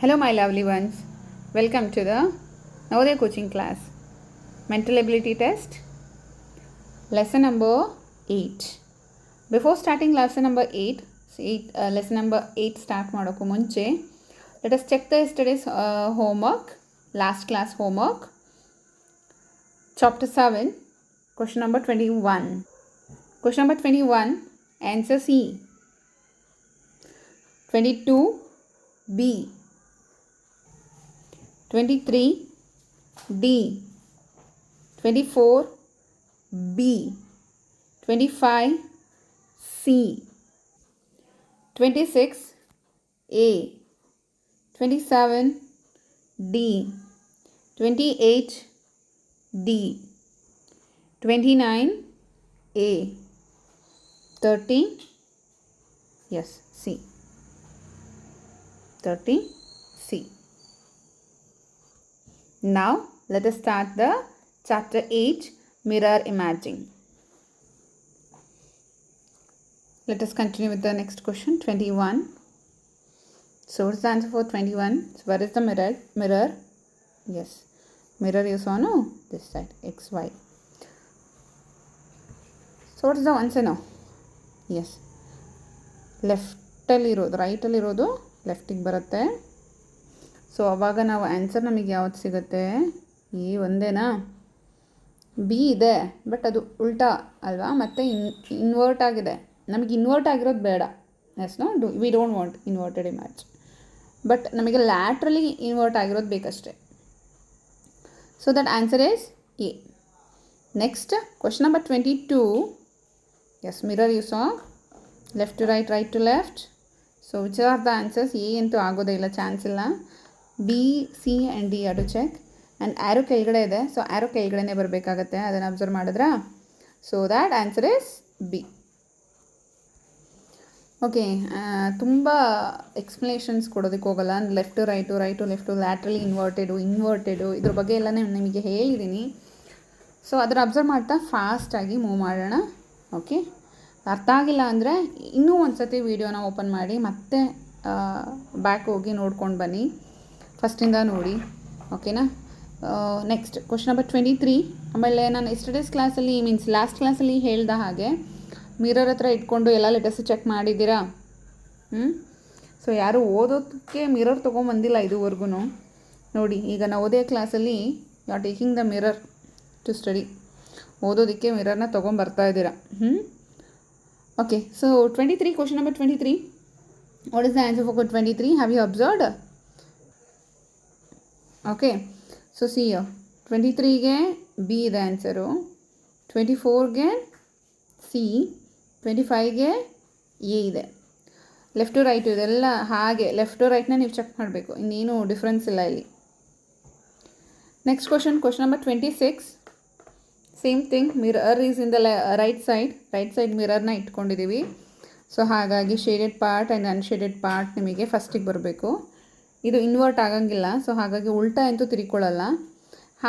Hello, my lovely ones. Welcome to the Navodaya coaching class. Mental ability test. Lesson number 8. Before starting lesson number 8, lesson number 8 start ಮಾಡೋಕ್ಕೂ ಮುಂಚೆ, let us check the yesterday's homework, last class homework. Chapter 7, question number 21. Question number 21, answer C. 22, B. 23, D. 24, B. 25, C. 26, A. 27, D. 28, D. 29, A. 30, yes, C. 30, C. Now, let us start the chapter 8, mirror imaging. Let us continue with the next question, 21. So, what's the answer for 21? So, where is the mirror? Mirror. Yes. Mirror you saw, no? This side, X, Y. So, what is the answer now? Yes. ಲೆಫ್ಟಲ್ಲಿ ಇರೋದು, ರೈಟಲ್ಲಿ ಇರೋದು ಲೆಫ್ಟಿಗೆ ಬರುತ್ತೆ. So ಅವಾಗ ನಾವು answer ನಮಗೆ ಯಾವ್ದು ಸಿಗುತ್ತೆ? ಈ ಒಂದೇನಾ? B ಇದೆ, ಬಟ್ ಅದು ಉಲ್ಟಾ ಅಲ್ವಾ? ಮತ್ತು ಇನ್ವರ್ಟ್ ಆಗಿದೆ. ನಮಗೆ ಇನ್ವರ್ಟ್ ಆಗಿರೋದು ಬೇಡ. Yes no we don't want inverted image, but ನಮಗೆ ಲ್ಯಾಟ್ರಲಿ ಇನ್ವರ್ಟ್ ಆಗಿರೋದು ಬೇಕಷ್ಟೆ. So that answer is A. Next question number 22. Yes, mirror you saw, left to right, right to left. So which are the answers? A ಅಂತೂ ಆಗೋದೇ ಇಲ್ಲ, chance ಇಲ್ಲ. B, C and D are to check. And arrow ಕೆಳಗಡೆ ಇದೆ, so arrow ಕೆಳಗಡೆನೇ ಬರಬೇಕಾಗತ್ತೆ. ಅದನ್ನು observe ಮಾಡಿದ್ರಾ? So that answer is B. Okay, ತುಂಬ ಎಕ್ಸ್ಪ್ಲನೇಷನ್ಸ್ ಕೊಡೋದಕ್ಕೆ ಹೋಗಲ್ಲ. Left to right, right to left, laterally inverted ಇದ್ರ ಬಗ್ಗೆ ಎಲ್ಲ ನಿಮಗೆ ಹೇಳಿದ್ದೀನಿ. ಸೊ ಅದನ್ನು ಅಬ್ಸರ್ವ್ ಮಾಡ್ತಾ ಫಾಸ್ಟಾಗಿ ಮೂವ್ ಮಾಡೋಣ. ಓಕೆ, ಅರ್ಥ ಆಗಿಲ್ಲ ಅಂದರೆ ಇನ್ನೂ ಒಂದು ಸತಿ ವೀಡಿಯೋನ ಓಪನ್ ಮಾಡಿ ಮತ್ತೆ ಬ್ಯಾಕ್ ಹೋಗಿ ನೋಡ್ಕೊಂಡು ಬನ್ನಿ, ಫಸ್ಟಿಂದ ನೋಡಿ. ಓಕೆನಾ? Next question number 23. ಆಮೇಲೆ ನಾನು ಎಸ್ಟರ್ಡೇಸ್ ಕ್ಲಾಸಲ್ಲಿ ಲಾಸ್ಟ್ ಕ್ಲಾಸಲ್ಲಿ ಹೇಳ್ದ ಹಾಗೆ ಮಿರರ್ ಹತ್ರ ಇಟ್ಕೊಂಡು ಎಲ್ಲ ಲೆಟರ್ಸ್ ಚೆಕ್ ಮಾಡಿದ್ದೀರಾ? ಸೊ ಯಾರು ಓದೋದಕ್ಕೆ ಮಿರರ್ ತೊಗೊಂಬಂದಿಲ್ಲ ಇದುವರೆಗೂ. ನೋಡಿ, ಈಗ ನವೋದಯ ಕ್ಲಾಸಲ್ಲಿ you are taking the mirror to study. ಓದೋದಕ್ಕೆ ಮಿರರ್ನ ತೊಗೊಂಬರ್ತಾ ಇದ್ದೀರಾ. Okay, so 23, question number 23. What is the answer for 23? Have you observed? Okay, so C 23ಗೆ ಬಿ ಇದೆ ಆನ್ಸರು, 24ಗೆ ಸಿ, 25ಗೆ ಎ ಇದೆ. ಲೆಫ್ಟ್ ಟು ರೈಟು ಇದೆಲ್ಲ ಹಾಗೆ ಲೆಫ್ಟ್ ಟು ರೈಟ್ನ ನೀವು ಚೆಕ್ ಮಾಡಬೇಕು, ಇನ್ನೇನು ಡಿಫ್ರೆನ್ಸ್ ಇಲ್ಲ ಇಲ್ಲಿ. Next question number 26. Same thing, mirror is in the right side ಮಿರರ್ನ ಇಟ್ಕೊಂಡಿದ್ದೀವಿ. ಸೊ ಹಾಗಾಗಿ shaded part and unshaded part ನಿಮಗೆ ಫಸ್ಟಿಗೆ ಬರಬೇಕು. ಇದು ಇನ್ವರ್ಟ್ ಆಗಂಗಿಲ್ಲ, ಸೊ ಹಾಗಾಗಿ ಉಲ್ಟಾ ಅಂತೂ ತಿರ್ಕೊಳ್ಳಲ್ಲ.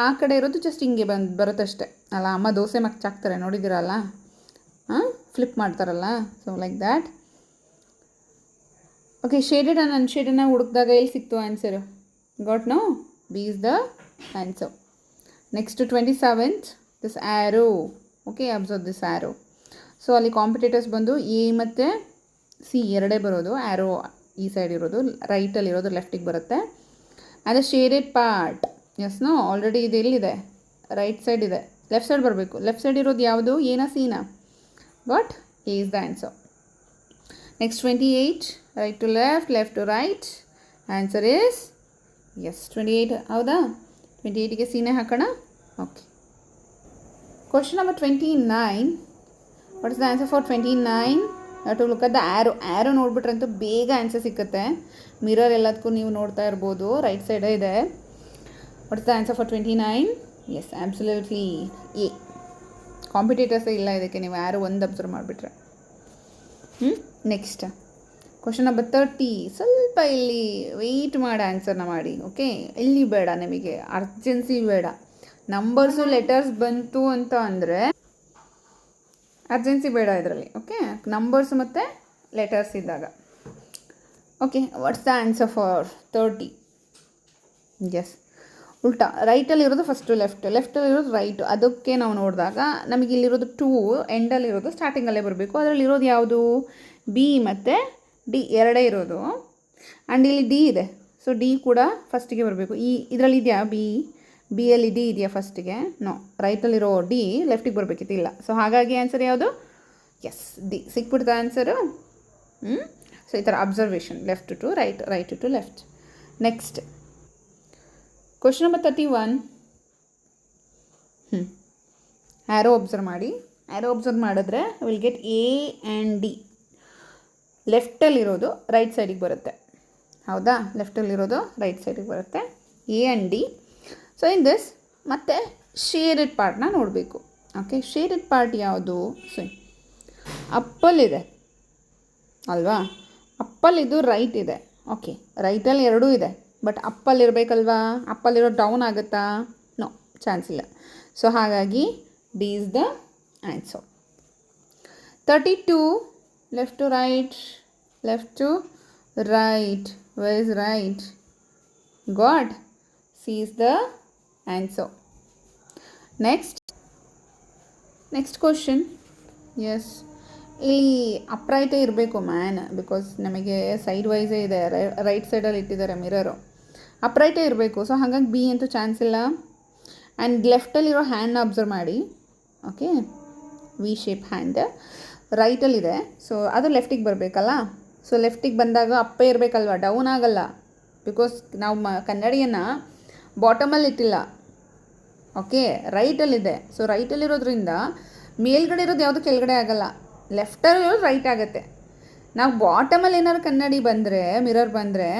ಆ ಕಡೆ ಇರೋದು ಜಸ್ಟ್ ಹಿಂಗೆ ಬರುತ್ತಷ್ಟೆ ಅಲ್ಲ. ಅಮ್ಮ ದೋಸೆ ಮಚ್ಚಾಕ್ತಾರೆ ನೋಡಿದ್ದೀರಲ್ಲ, ಫ್ಲಿಪ್ ಮಾಡ್ತಾರಲ್ಲ, so like that. Okay, shaded and ಅನ್ಶೇಡೆಡ್ನ ಹುಡುಕಿದಾಗ ಎಲ್ಲಿ ಸಿಕ್ತು answer? Got no? B is the answer. Next 27th, this arrow. Okay, observe this arrow. So ಅಲ್ಲಿ ಕಾಂಪಿಟೇಟರ್ಸ್ ಬಂದು ಎ ಮತ್ತು ಸಿ ಎರಡೇ ಬರೋದು. ಆ್ಯರೋ ಈ ಸೈಡ್ ಇರೋದು, ರೈಟಲ್ಲಿರೋದು ಲೆಫ್ಟಿಗೆ ಬರುತ್ತೆ. And the shaded part, yes no, already ಇದು ಎಲ್ಲಿದೆ? ರೈಟ್ ಸೈಡ್ ಇದೆ, ಲೆಫ್ಟ್ ಸೈಡ್ ಬರಬೇಕು. ಲೆಫ್ಟ್ ಸೈಡ್ ಇರೋದು ಯಾವುದು? ಎನಾ ಸಿನಾ? But A is the answer. Next 28, right to left, left to right. Answer is yes 28. ಹೌದಾ? 28ಗೆ ಸಿನೇ ಹಾಕೋಣ. Okay, question number 29. What is the answer for 29? To look at the arrow ನೋಡಿಬಿಟ್ರೆ ಅಂತೂ ಬೇಗ ಆನ್ಸರ್ ಸಿಕ್ಕತ್ತೆ. ಮಿರರ್ ಎಲ್ಲದಕ್ಕೂ ನೀವು ನೋಡ್ತಾ ಇರ್ಬೋದು, ರೈಟ್ ಸೈಡೇ ಇದೆ. What is the answer for 29? Yes, absolutely A. ಕಾಂಪಿಟೇಟರ್ಸೇ ಇಲ್ಲ ಇದಕ್ಕೆ, ನೀವು ಆ್ಯರೋ ಒಂದು ಅಬ್ಸರ್ವ್ ಮಾಡಿಬಿಟ್ರೆ. Next question number 30. ಸ್ವಲ್ಪ ಇಲ್ಲಿ ವೆಯ್ಟ್ ಮಾಡಿ ಆನ್ಸರ್ನ ಮಾಡಿ. ಓಕೆ, ಇಲ್ಲಿ ಬೇಡ, ನಿಮಗೆ ಅರ್ಜೆನ್ಸಿ ಬೇಡ. ನಂಬರ್ಸು ಲೆಟರ್ಸ್ ಬಂತು ಅಂತ ಅಂದರೆ ಅರ್ಜೆನ್ಸಿ ಬೇಡ ಇದರಲ್ಲಿ. ಓಕೆ, ನಂಬರ್ಸ್ ಮತ್ತು ಲೆಟರ್ಸ್ ಇದ್ದಾಗ. Okay, what's the answer for 30? Yes, ಉಲ್ಟಾ. ರೈಟಲ್ಲಿರೋದು ಫಸ್ಟು ಲೆಫ್ಟಲ್ಲಿರೋದು ರೈಟು. ಅದಕ್ಕೆ ನಾವು ನೋಡಿದಾಗ ನಮಗೆ ಇಲ್ಲಿರೋದು 2 ಎಂಡಲ್ಲಿರೋದು ಸ್ಟಾರ್ಟಿಂಗಲ್ಲೇ ಬರಬೇಕು. ಅದರಲ್ಲಿರೋದು ಯಾವುದು? ಬಿ ಮತ್ತು ಡಿ ಎರಡೇ ಇರೋದು. ಆ್ಯಂಡ್ ಇಲ್ಲಿ ಡಿ ಇದೆ, ಸೊ ಡಿ ಕೂಡ ಫಸ್ಟಿಗೆ ಬರಬೇಕು. ಇದರಲ್ಲಿ ಇದೆಯಾ ಬಿಯಲ್ಲಿ ಡಿ ಇದೆಯಾ ಫಸ್ಟಿಗೆ? ನೋ. ರೈಟಲ್ಲಿರೋ ಡಿ ಲೆಫ್ಟಿಗೆ ಬರಬೇಕಿತ್ತು, ಇಲ್ಲ. ಸೊ ಹಾಗಾಗಿ ಆನ್ಸರ್ ಯಾವುದು? Yes, D. ಸಿಕ್ಬಿಡ್ತಾ ಆನ್ಸರು? ಸೊ ಈ ಥರ observation, left to right, right to left. Next question number 31. Arrow observe ಮಾಡಿ. ಆ್ಯರೋ ಒಬ್ಸರ್ವ್ ಮಾಡಿದ್ರೆ will get A and D. ಲೆಫ್ಟಲ್ಲಿರೋದು ರೈಟ್ ಸೈಡಿಗೆ ಬರುತ್ತೆ, ಹೌದಾ? ಲೆಫ್ಟಲ್ಲಿರೋದು ರೈಟ್ ಸೈಡಿಗೆ ಬರುತ್ತೆ, A and D. So in this ಮತ್ತೆ ಶೇಡೆಡ್ ಪಾರ್ಟ್ನ ನೋಡಬೇಕು. ಓಕೆ, ಶೇಡೆಡ್ ಪಾರ್ಟ್ ಯಾವುದು? ಸೊ ಅಪ್ಪಲ್ಲಿದೆ ಅಲ್ವಾ? ಅಪ್ಪಲ್ಲಿದ್ದು ರೈಟ್ ಇದೆ. ಓಕೆ, ರೈಟಲ್ಲಿ ಎರಡೂ ಇದೆ, ಬಟ್ ಅಪ್ಪಲ್ಲಿರಬೇಕಲ್ವಾ? ಅಪ್ಪಲ್ಲಿರೋ ಡೌನ್ ಆಗುತ್ತಾ? ನೋ, ಚಾನ್ಸ್ ಇಲ್ಲ. ಸೊ ಹಾಗಾಗಿ D is the answer. 32, left to right, left to right. Where is right? God. C is the answer. Next question. Yes, ಇಲ್ಲಿ ಅಪ್ರೈಟೇ ಇರಬೇಕು ಮ್ಯಾನ್, ಬಿಕಾಸ್ ನಮಗೆ ಸೈಡ್ ವೈಸೇ ಇದೆ, ರೈಟ್ ಸೈಡಲ್ಲಿ ಇಟ್ಟಿದ್ದಾರೆ ಮಿರರು. ಅಪ್ರೈಟೇ ಇರಬೇಕು, ಸೊ ಹಾಗಾಗಿ ಬಿ ಅಂತೂ ಚಾನ್ಸ್ ಇಲ್ಲ. ಆ್ಯಂಡ್ ಲೆಫ್ಟಲ್ಲಿರೋ ಹ್ಯಾಂಡ್ನ ಅಬ್ಸರ್ವ್ ಮಾಡಿ. ಓಕೆ, ವಿ ಶೇಪ್ ಹ್ಯಾಂಡ್ ರೈಟಲ್ಲಿದೆ, ಸೊ ಅದು ಲೆಫ್ಟಿಗೆ ಬರಬೇಕಲ್ಲ. ಸೊ ಲೆಫ್ಟಿಗೆ ಬಂದಾಗ ಅಪ್ಪೇ ಇರಬೇಕಲ್ವ, ಡೌನ್ ಆಗಲ್ಲ. ಬಿಕಾಸ್ ನಾವು ಕನ್ನಡಿಯನ್ನು ಬಾಟಮಲ್ಲಿ ಇಟ್ಟಿಲ್ಲ. ಓಕೆ, ರೈಟಲ್ಲಿದೆ. ಸೊ ರೈಟಲ್ಲಿರೋದ್ರಿಂದ ಮೇಲ್ಗಡೆ ಇರೋದು ಯಾವುದು ಕೆಳಗಡೆ ಆಗಲ್ಲ, ಲೆಫ್ಟಲ್ಲಿರೋದು ರೈಟ್ ಆಗುತ್ತೆ. ನಾವು ಬಾಟಮಲ್ಲಿ ಏನಾದ್ರು ಕನ್ನಡಿ ಬಂದರೆ, ಮಿರರ್ ಬಂದರೆ,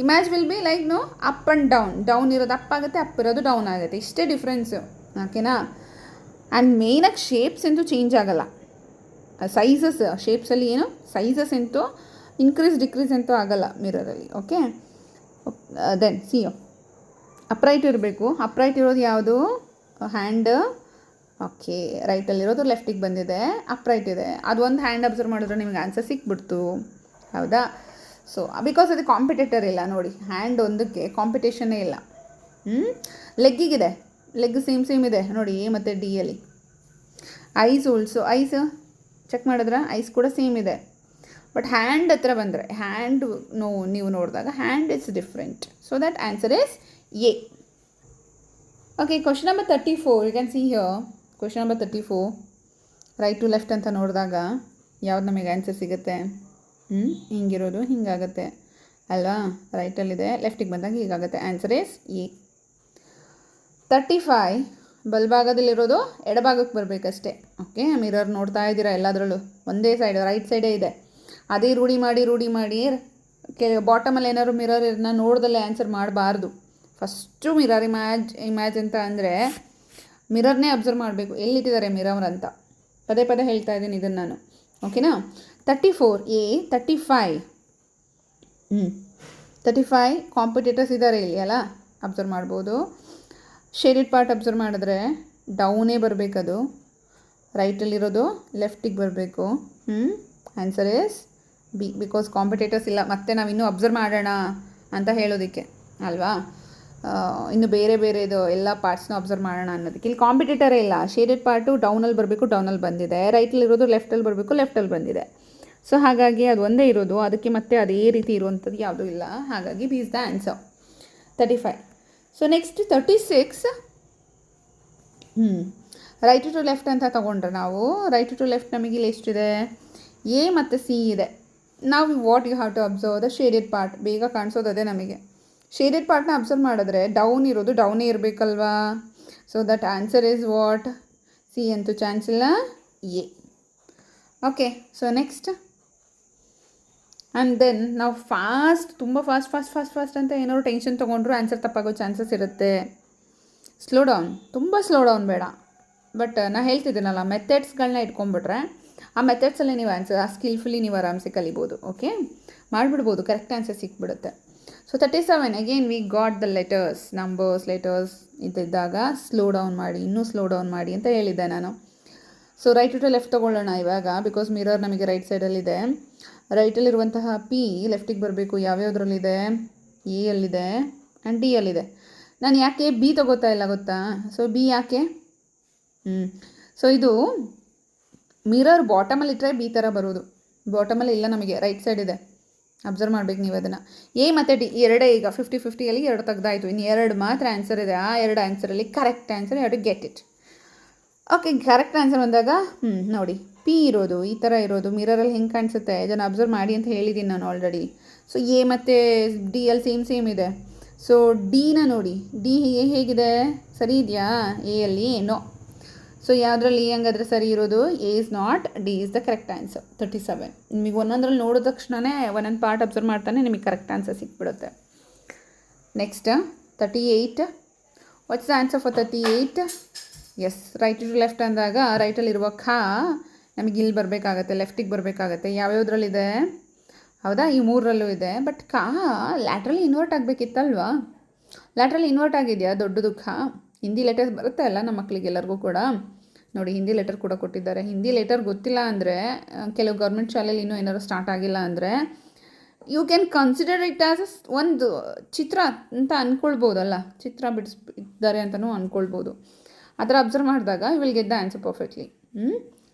image will be like no up and down ಇರೋದು ಅಪ್ ಆಗುತ್ತೆ, ಅಪ್ ಇರೋದು ಡೌನ್ ಆಗುತ್ತೆ. ಇಷ್ಟೇ ಡಿಫ್ರೆನ್ಸು. ಓಕೆನಾ? ಆ್ಯಂಡ್ ಮೇಯ್ನಾಗಿ ಶೇಪ್ಸ್ ಅಂತೂ ಚೇಂಜ್ ಆಗಲ್ಲ. ಸೈಜಸ್, ಶೇಪ್ಸಲ್ಲಿ ಏನು ಸೈಜಸ್ ಅಂತೂ ಇನ್ಕ್ರೀಸ್ ಡಿಕ್ರೀಸ್ ಅಂತೂ ಆಗಲ್ಲ ಮಿರರಲ್ಲಿ. ಓಕೆ, ದೆನ್ ಸಿ ಅಪ್ರೈಟ್ ಇರಬೇಕು. ಅಪ್ರೈಟ್ ಇರೋದು ಯಾವುದು? ಹ್ಯಾಂಡ್. ಓಕೆ, ರೈಟಲ್ಲಿರೋದು ಲೆಫ್ಟಿಗೆ ಬಂದಿದೆ, ಅಪ್ರೈಟ್ ಇದೆ. ಅದು ಒಂದು ಹ್ಯಾಂಡ್ ಅಬ್ಸರ್ವ್ ಮಾಡಿದ್ರೆ ನಿಮಗೆ ಆನ್ಸರ್ ಸಿಕ್ಬಿಡ್ತು, ಹೌದಾ? ಸೊ ಬಿಕಾಸ್ ಅದು ಕಾಂಪಿಟೇಟರ್ ಇಲ್ಲ ನೋಡಿ, ಹ್ಯಾಂಡ್ ಒಂದಕ್ಕೆ ಕಾಂಪಿಟೇಷನ್ನೇ ಇಲ್ಲ. ಲೆಗ್ಗಿಗಿದೆ, ಲೆಗ್ ಸೇಮ್ ಇದೆ ನೋಡಿ, ಎ ಮತ್ತು ಡಿಯಲ್ಲಿ. ಐಸ್ ಆಲ್ಸೋ, ಐಸ್ ಚೆಕ್ ಮಾಡಿದ್ರೆ ಐಸ್ ಕೂಡ ಸೇಮ್ ಇದೆ. ಬಟ್ ಹ್ಯಾಂಡ್ ಹತ್ರ ಬಂದರೆ, ಹ್ಯಾಂಡ್ ನೀವು ನೋಡಿದಾಗ hand is different. So that answer is A. Okay, question number 34. You can see here question number 34. Right to left ಅಂತ ನೋಡಿದಾಗ ಯಾವ್ದು ನಮಗೆ ಆನ್ಸರ್ ಸಿಗುತ್ತೆ? ಹಿಂಗಿರೋದು ಹಿಂಗಾಗುತ್ತೆ ಅಲ್ವಾ? ರೈಟಲ್ಲಿದೆ, ಲೆಫ್ಟಿಗೆ ಬಂದಾಗ ಹೀಗಾಗುತ್ತೆ. Answer is A. 35. ಬಲ್ಭಾಗದಲ್ಲಿರೋದು ಎಡಭಾಗಕ್ಕೆ ಬರಬೇಕಷ್ಟೇ. ಓಕೆ, ಮಿರರ್ ನೋಡ್ತಾ ಇದ್ದೀರಾ ಎಲ್ಲದರಲ್ಲೂ ಒಂದೇ ಸೈಡ್, ರೈಟ್ ಸೈಡೇ ಇದೆ. ಅದೇ ರೂಢಿ ಮಾಡಿ ಬಾಟಮಲ್ಲಿ ಏನಾದ್ರು ಮಿರರ್ನ ನೋಡ್ದಲ್ಲೇ ಆನ್ಸರ್ ಮಾಡಬಾರ್ದು. ಫಸ್ಟು ಮಿರರ್ ಇಮ್ಯಾಜ್ ಅಂತ ಅಂದರೆ ಮಿರರ್ನೇ ಅಬ್ಸರ್ವ್ ಮಾಡಬೇಕು, ಎಲ್ಲಿಟ್ಟಿದ್ದಾರೆ ಮಿರರ್ ಅಂತ. ಪದೇ ಹೇಳ್ತಾ ಇದ್ದೀನಿ ಇದನ್ನು ನಾನು. ಓಕೆನಾ? 34 ಎ. 35 ಕಾಂಪಿಟೇಟರ್ಸ್ ಇದ್ದಾರೆ ಇಲ್ಲಿ ಅಲ್ಲ, ಅಬ್ಸರ್ವ್ ಮಾಡ್ಬೋದು. ಶೇಡೆಡ್ ಪಾರ್ಟ್ ಅಬ್ಸರ್ವ್ ಮಾಡಿದ್ರೆ ಡೌನೇ ಬರಬೇಕದು, ರೈಟಲ್ಲಿರೋದು ಲೆಫ್ಟಿಗೆ ಬರಬೇಕು. Answer is B, because competitors ಇಲ್ಲ. ಮತ್ತೆ ನಾವು ಇನ್ನೂ ಅಬ್ಸರ್ವ್ ಮಾಡೋಣ ಅಂತ ಹೇಳೋದಕ್ಕೆ ಅಲ್ವಾ, ಇನ್ನು ಬೇರೆದು ಎಲ್ಲ ಪಾರ್ಟ್ಸ್ನ ಅಬ್ಸರ್ವ್ ಮಾಡೋಣ ಅನ್ನೋದಕ್ಕೆ. ಇಲ್ಲಿ ಕಾಂಪಿಟೇಟರೇ ಇಲ್ಲ. ಶೇಡೆಡ್ ಪಾರ್ಟು ಡೌನಲ್ಲಿ ಬರಬೇಕು, ಡೌನಲ್ಲಿ ಬಂದಿದೆ. ರೈಟಲ್ಲಿರೋದು ಲೆಫ್ಟಲ್ಲಿ ಬರಬೇಕು, ಲೆಫ್ಟಲ್ಲಿ ಬಂದಿದೆ. ಸೊ ಹಾಗಾಗಿ ಅದು ಒಂದೇ ಇರೋದು, ಅದಕ್ಕೆ ಮತ್ತೆ ಅದೇ ರೀತಿ ಇರುವಂಥದ್ದು ಯಾವುದೂ ಇಲ್ಲ. ಹಾಗಾಗಿ B is the answer. 35. So next 36. Right to left ಅಂತ ತೊಗೊಂಡ್ರೆ ನಾವು, ರೈಟ್ ಟು ಲೆಫ್ಟ್ ನಮಗೆ ಇಲ್ಲಿ ಎಷ್ಟಿದೆ? ಎ ಮತ್ತು ಸಿ ಇದೆ. ನಾವು what you have to observe the shaded part. ಬೇಗ ಕಾಣಿಸೋದು ಅದೇ ನಮಗೆ. ಶೇಡೆಡ್ ಪಾರ್ಟ್ನ ಅಬ್ಸರ್ವ್ ಮಾಡಿದ್ರೆ ಡೌನ್ ಇರೋದು ಡೌನೇ ಇರಬೇಕಲ್ವಾ? So that answer is what? C ಅಂತೂ ಚಾನ್ಸ್ ಇಲ್ಲ, A. Okay, so next. And then ನಾವು ತುಂಬ ಫಾಸ್ಟ್ ಅಂತ ಏನಾದ್ರು ಟೆನ್ಷನ್ ತೊಗೊಂಡ್ರು ಆನ್ಸರ್ ತಪ್ಪಾಗೋ ಚಾನ್ಸಸ್ ಇರುತ್ತೆ. ಸ್ಲೋ ಡೌನ್ ಬೇಡ. ಬಟ್ ನಾನು ಹೇಳ್ತಿದ್ದೀನಲ್ಲ, ಮೆಥಡ್ಸ್ಗಳನ್ನ ಇಟ್ಕೊಂಡ್ಬಿಟ್ರೆ ಆ ಮೆಥಡ್ಸಲ್ಲಿ ನೀವು ಆನ್ಸರ್ ಸ್ಕಿಲ್ಫುಲಿ ನೀವು ಆರಾಮ್ಸೆ ಕಲಿಬೋದು. ಓಕೆ, ಮಾಡಿಬಿಡ್ಬೋದು, ಕರೆಕ್ಟ್ ಆನ್ಸರ್ ಸಿಕ್ಬಿಡುತ್ತೆ. So 37. Again we got the letters, letters ಇದ್ದಾಗ ಇನ್ನೂ ಸ್ಲೋ ಡೌನ್ ಮಾಡಿ ಅಂತ ಹೇಳಿದ್ದೆ ನಾನು. ಸೊ ರೈಟ್ ಟು ಲೆಫ್ಟ್ ತೊಗೊಳ್ಳೋಣ ಇವಾಗ, ಬಿಕಾಸ್ ಮಿರರ್ ನಮಗೆ ರೈಟ್ ಸೈಡಲ್ಲಿದೆ. ರೈಟಲ್ಲಿರುವಂತಹ ಪಿ ಲೆಫ್ಟಿಗೆ ಬರಬೇಕು. ಯಾವ್ಯಾವುದ್ರಲ್ಲಿದೆ? ಎ ಅಲ್ಲಿದೆ, ಆ್ಯಂಡ್ ಡಿ ಅಲ್ಲಿದೆ. ನಾನು ಯಾಕೆ ಬಿ ತಗೋತಾ ಇಲ್ಲ ಗೊತ್ತಾ? ಸೊ ಬಿ ಯಾಕೆ? ಸೊ ಇದು ಮಿರರ್ ಬಾಟಮಲ್ಲಿ ಇಟ್ಟರೆ ಬಿ ಥರ ಬರೋದು. ಬಾಟಮಲ್ಲಿ ಇಲ್ಲ, ನಮಗೆ ರೈಟ್ ಸೈಡ್ ಇದೆ. ಅಬ್ಸರ್ವ್ ಮಾಡ್ಬೇಕು ನೀವು ಅದನ್ನು. ಎ ಮತ್ತು ಡಿ ಎರಡೇ, ಈಗ 50-50 ಎರಡು ತೆಗ್ದಾಯಿತು. ಇನ್ನು ಎರಡು ಮಾತ್ರ ಆನ್ಸರ್ ಇದೆ. ಆ ಎರಡು ಆನ್ಸರಲ್ಲಿ correct answer you have to get it. Okay, correct answer ಬಂದಾಗ ನೋಡಿ ಪಿ ಇರೋದು ಈ ಥರ ಇರೋದು ಮಿರರಲ್ಲಿ ಹೆಂಗೆ ಕಾಣಿಸುತ್ತೆ ಇದನ್ನು ಅಬ್ಸರ್ವ್ ಮಾಡಿ ಅಂತ ಹೇಳಿದ್ದೀನಿ ನಾನು ಆಲ್ರೆಡಿ. ಸೊ ಎ ಮತ್ತು ಡಿ ಅಲ್ಲಿ ಸೇಮ್ ಇದೆ. ಸೊ ಡಿನ ನೋಡಿ, ಡಿ ಹೇಗಿದೆ, ಸರಿ ಇದೆಯಾ ಎ ಅಲ್ಲಿ? ನೋ. ಸೊ ಯಾವುದ್ರಲ್ಲಿ ಹಂಗಾದ್ರೆ ಸರಿ ಇರೋದು? A is not, D is the correct answer. 37. ನಿಮಗೆ ಒಂದೊಂದ್ರಲ್ಲಿ ನೋಡಿದ ತಕ್ಷಣವೇ ಒಂದೊಂದು ಪಾರ್ಟ್ ಅಬ್ಸರ್ವ್ ಮಾಡ್ತಾನೆ ನಿಮಗೆ ಕರೆಕ್ಟ್ ಆನ್ಸರ್ ಸಿಕ್ಬಿಡುತ್ತೆ. Next 38. What's the answer for 38? Yes, right to left ಅಂದಾಗ ರೈಟಲ್ಲಿರುವ ಖಾ ನಮಗೆ ಇಲ್ಲಿ ಬರಬೇಕಾಗತ್ತೆ, ಲೆಫ್ಟಿಗೆ ಬರಬೇಕಾಗತ್ತೆ. ಯಾವ್ಯಾವುದ್ರಲ್ಲಿದೆ? ಹೌದಾ, ಈ ಮೂರರಲ್ಲೂ ಇದೆ. ಬಟ್ ಖಾ ಲ್ಯಾಟ್ರಲಿ ಇನ್ವರ್ಟ್ ಆಗಬೇಕಿತ್ತಲ್ವಾ? ಲ್ಯಾಟ್ರಲಿ ಇನ್ವರ್ಟ್ ಆಗಿದೆಯಾ? ದೊಡ್ಡದು ಖಾ. ಹಿಂದಿ ಲೆಟರ್ಸ್ ಬರುತ್ತೆ ಅಲ್ಲ ನಮ್ಮ ಮಕ್ಕಳಿಗೆ ಎಲ್ಲರಿಗೂ ಕೂಡ. ನೋಡಿ ಹಿಂದಿ ಲೆಟರ್ ಕೂಡ ಕೊಟ್ಟಿದ್ದಾರೆ. ಹಿಂದಿ ಲೆಟರ್ ಗೊತ್ತಿಲ್ಲ ಅಂದರೆ, ಕೆಲವು ಗೌರ್ಮೆಂಟ್ ಶಾಲೆಯಲ್ಲಿ ಇನ್ನೂ ಏನಾದ್ರು ಸ್ಟಾರ್ಟ್ ಆಗಿಲ್ಲ ಅಂದರೆ, you can consider it as ಒಂದು ಚಿತ್ರ ಅಂತ ಅಂದ್ಕೊಳ್ಬೋದಲ್ಲ, ಚಿತ್ರ ಬಿಡಿಸ್ಬಿಟ್ಟಿದ್ದಾರೆ ಅಂತಲೂ ಅಂದ್ಕೊಳ್ಬೋದು. ಆ ಥರ ಅಬ್ಸರ್ವ್ ಮಾಡಿದಾಗ you will get the answer perfectly.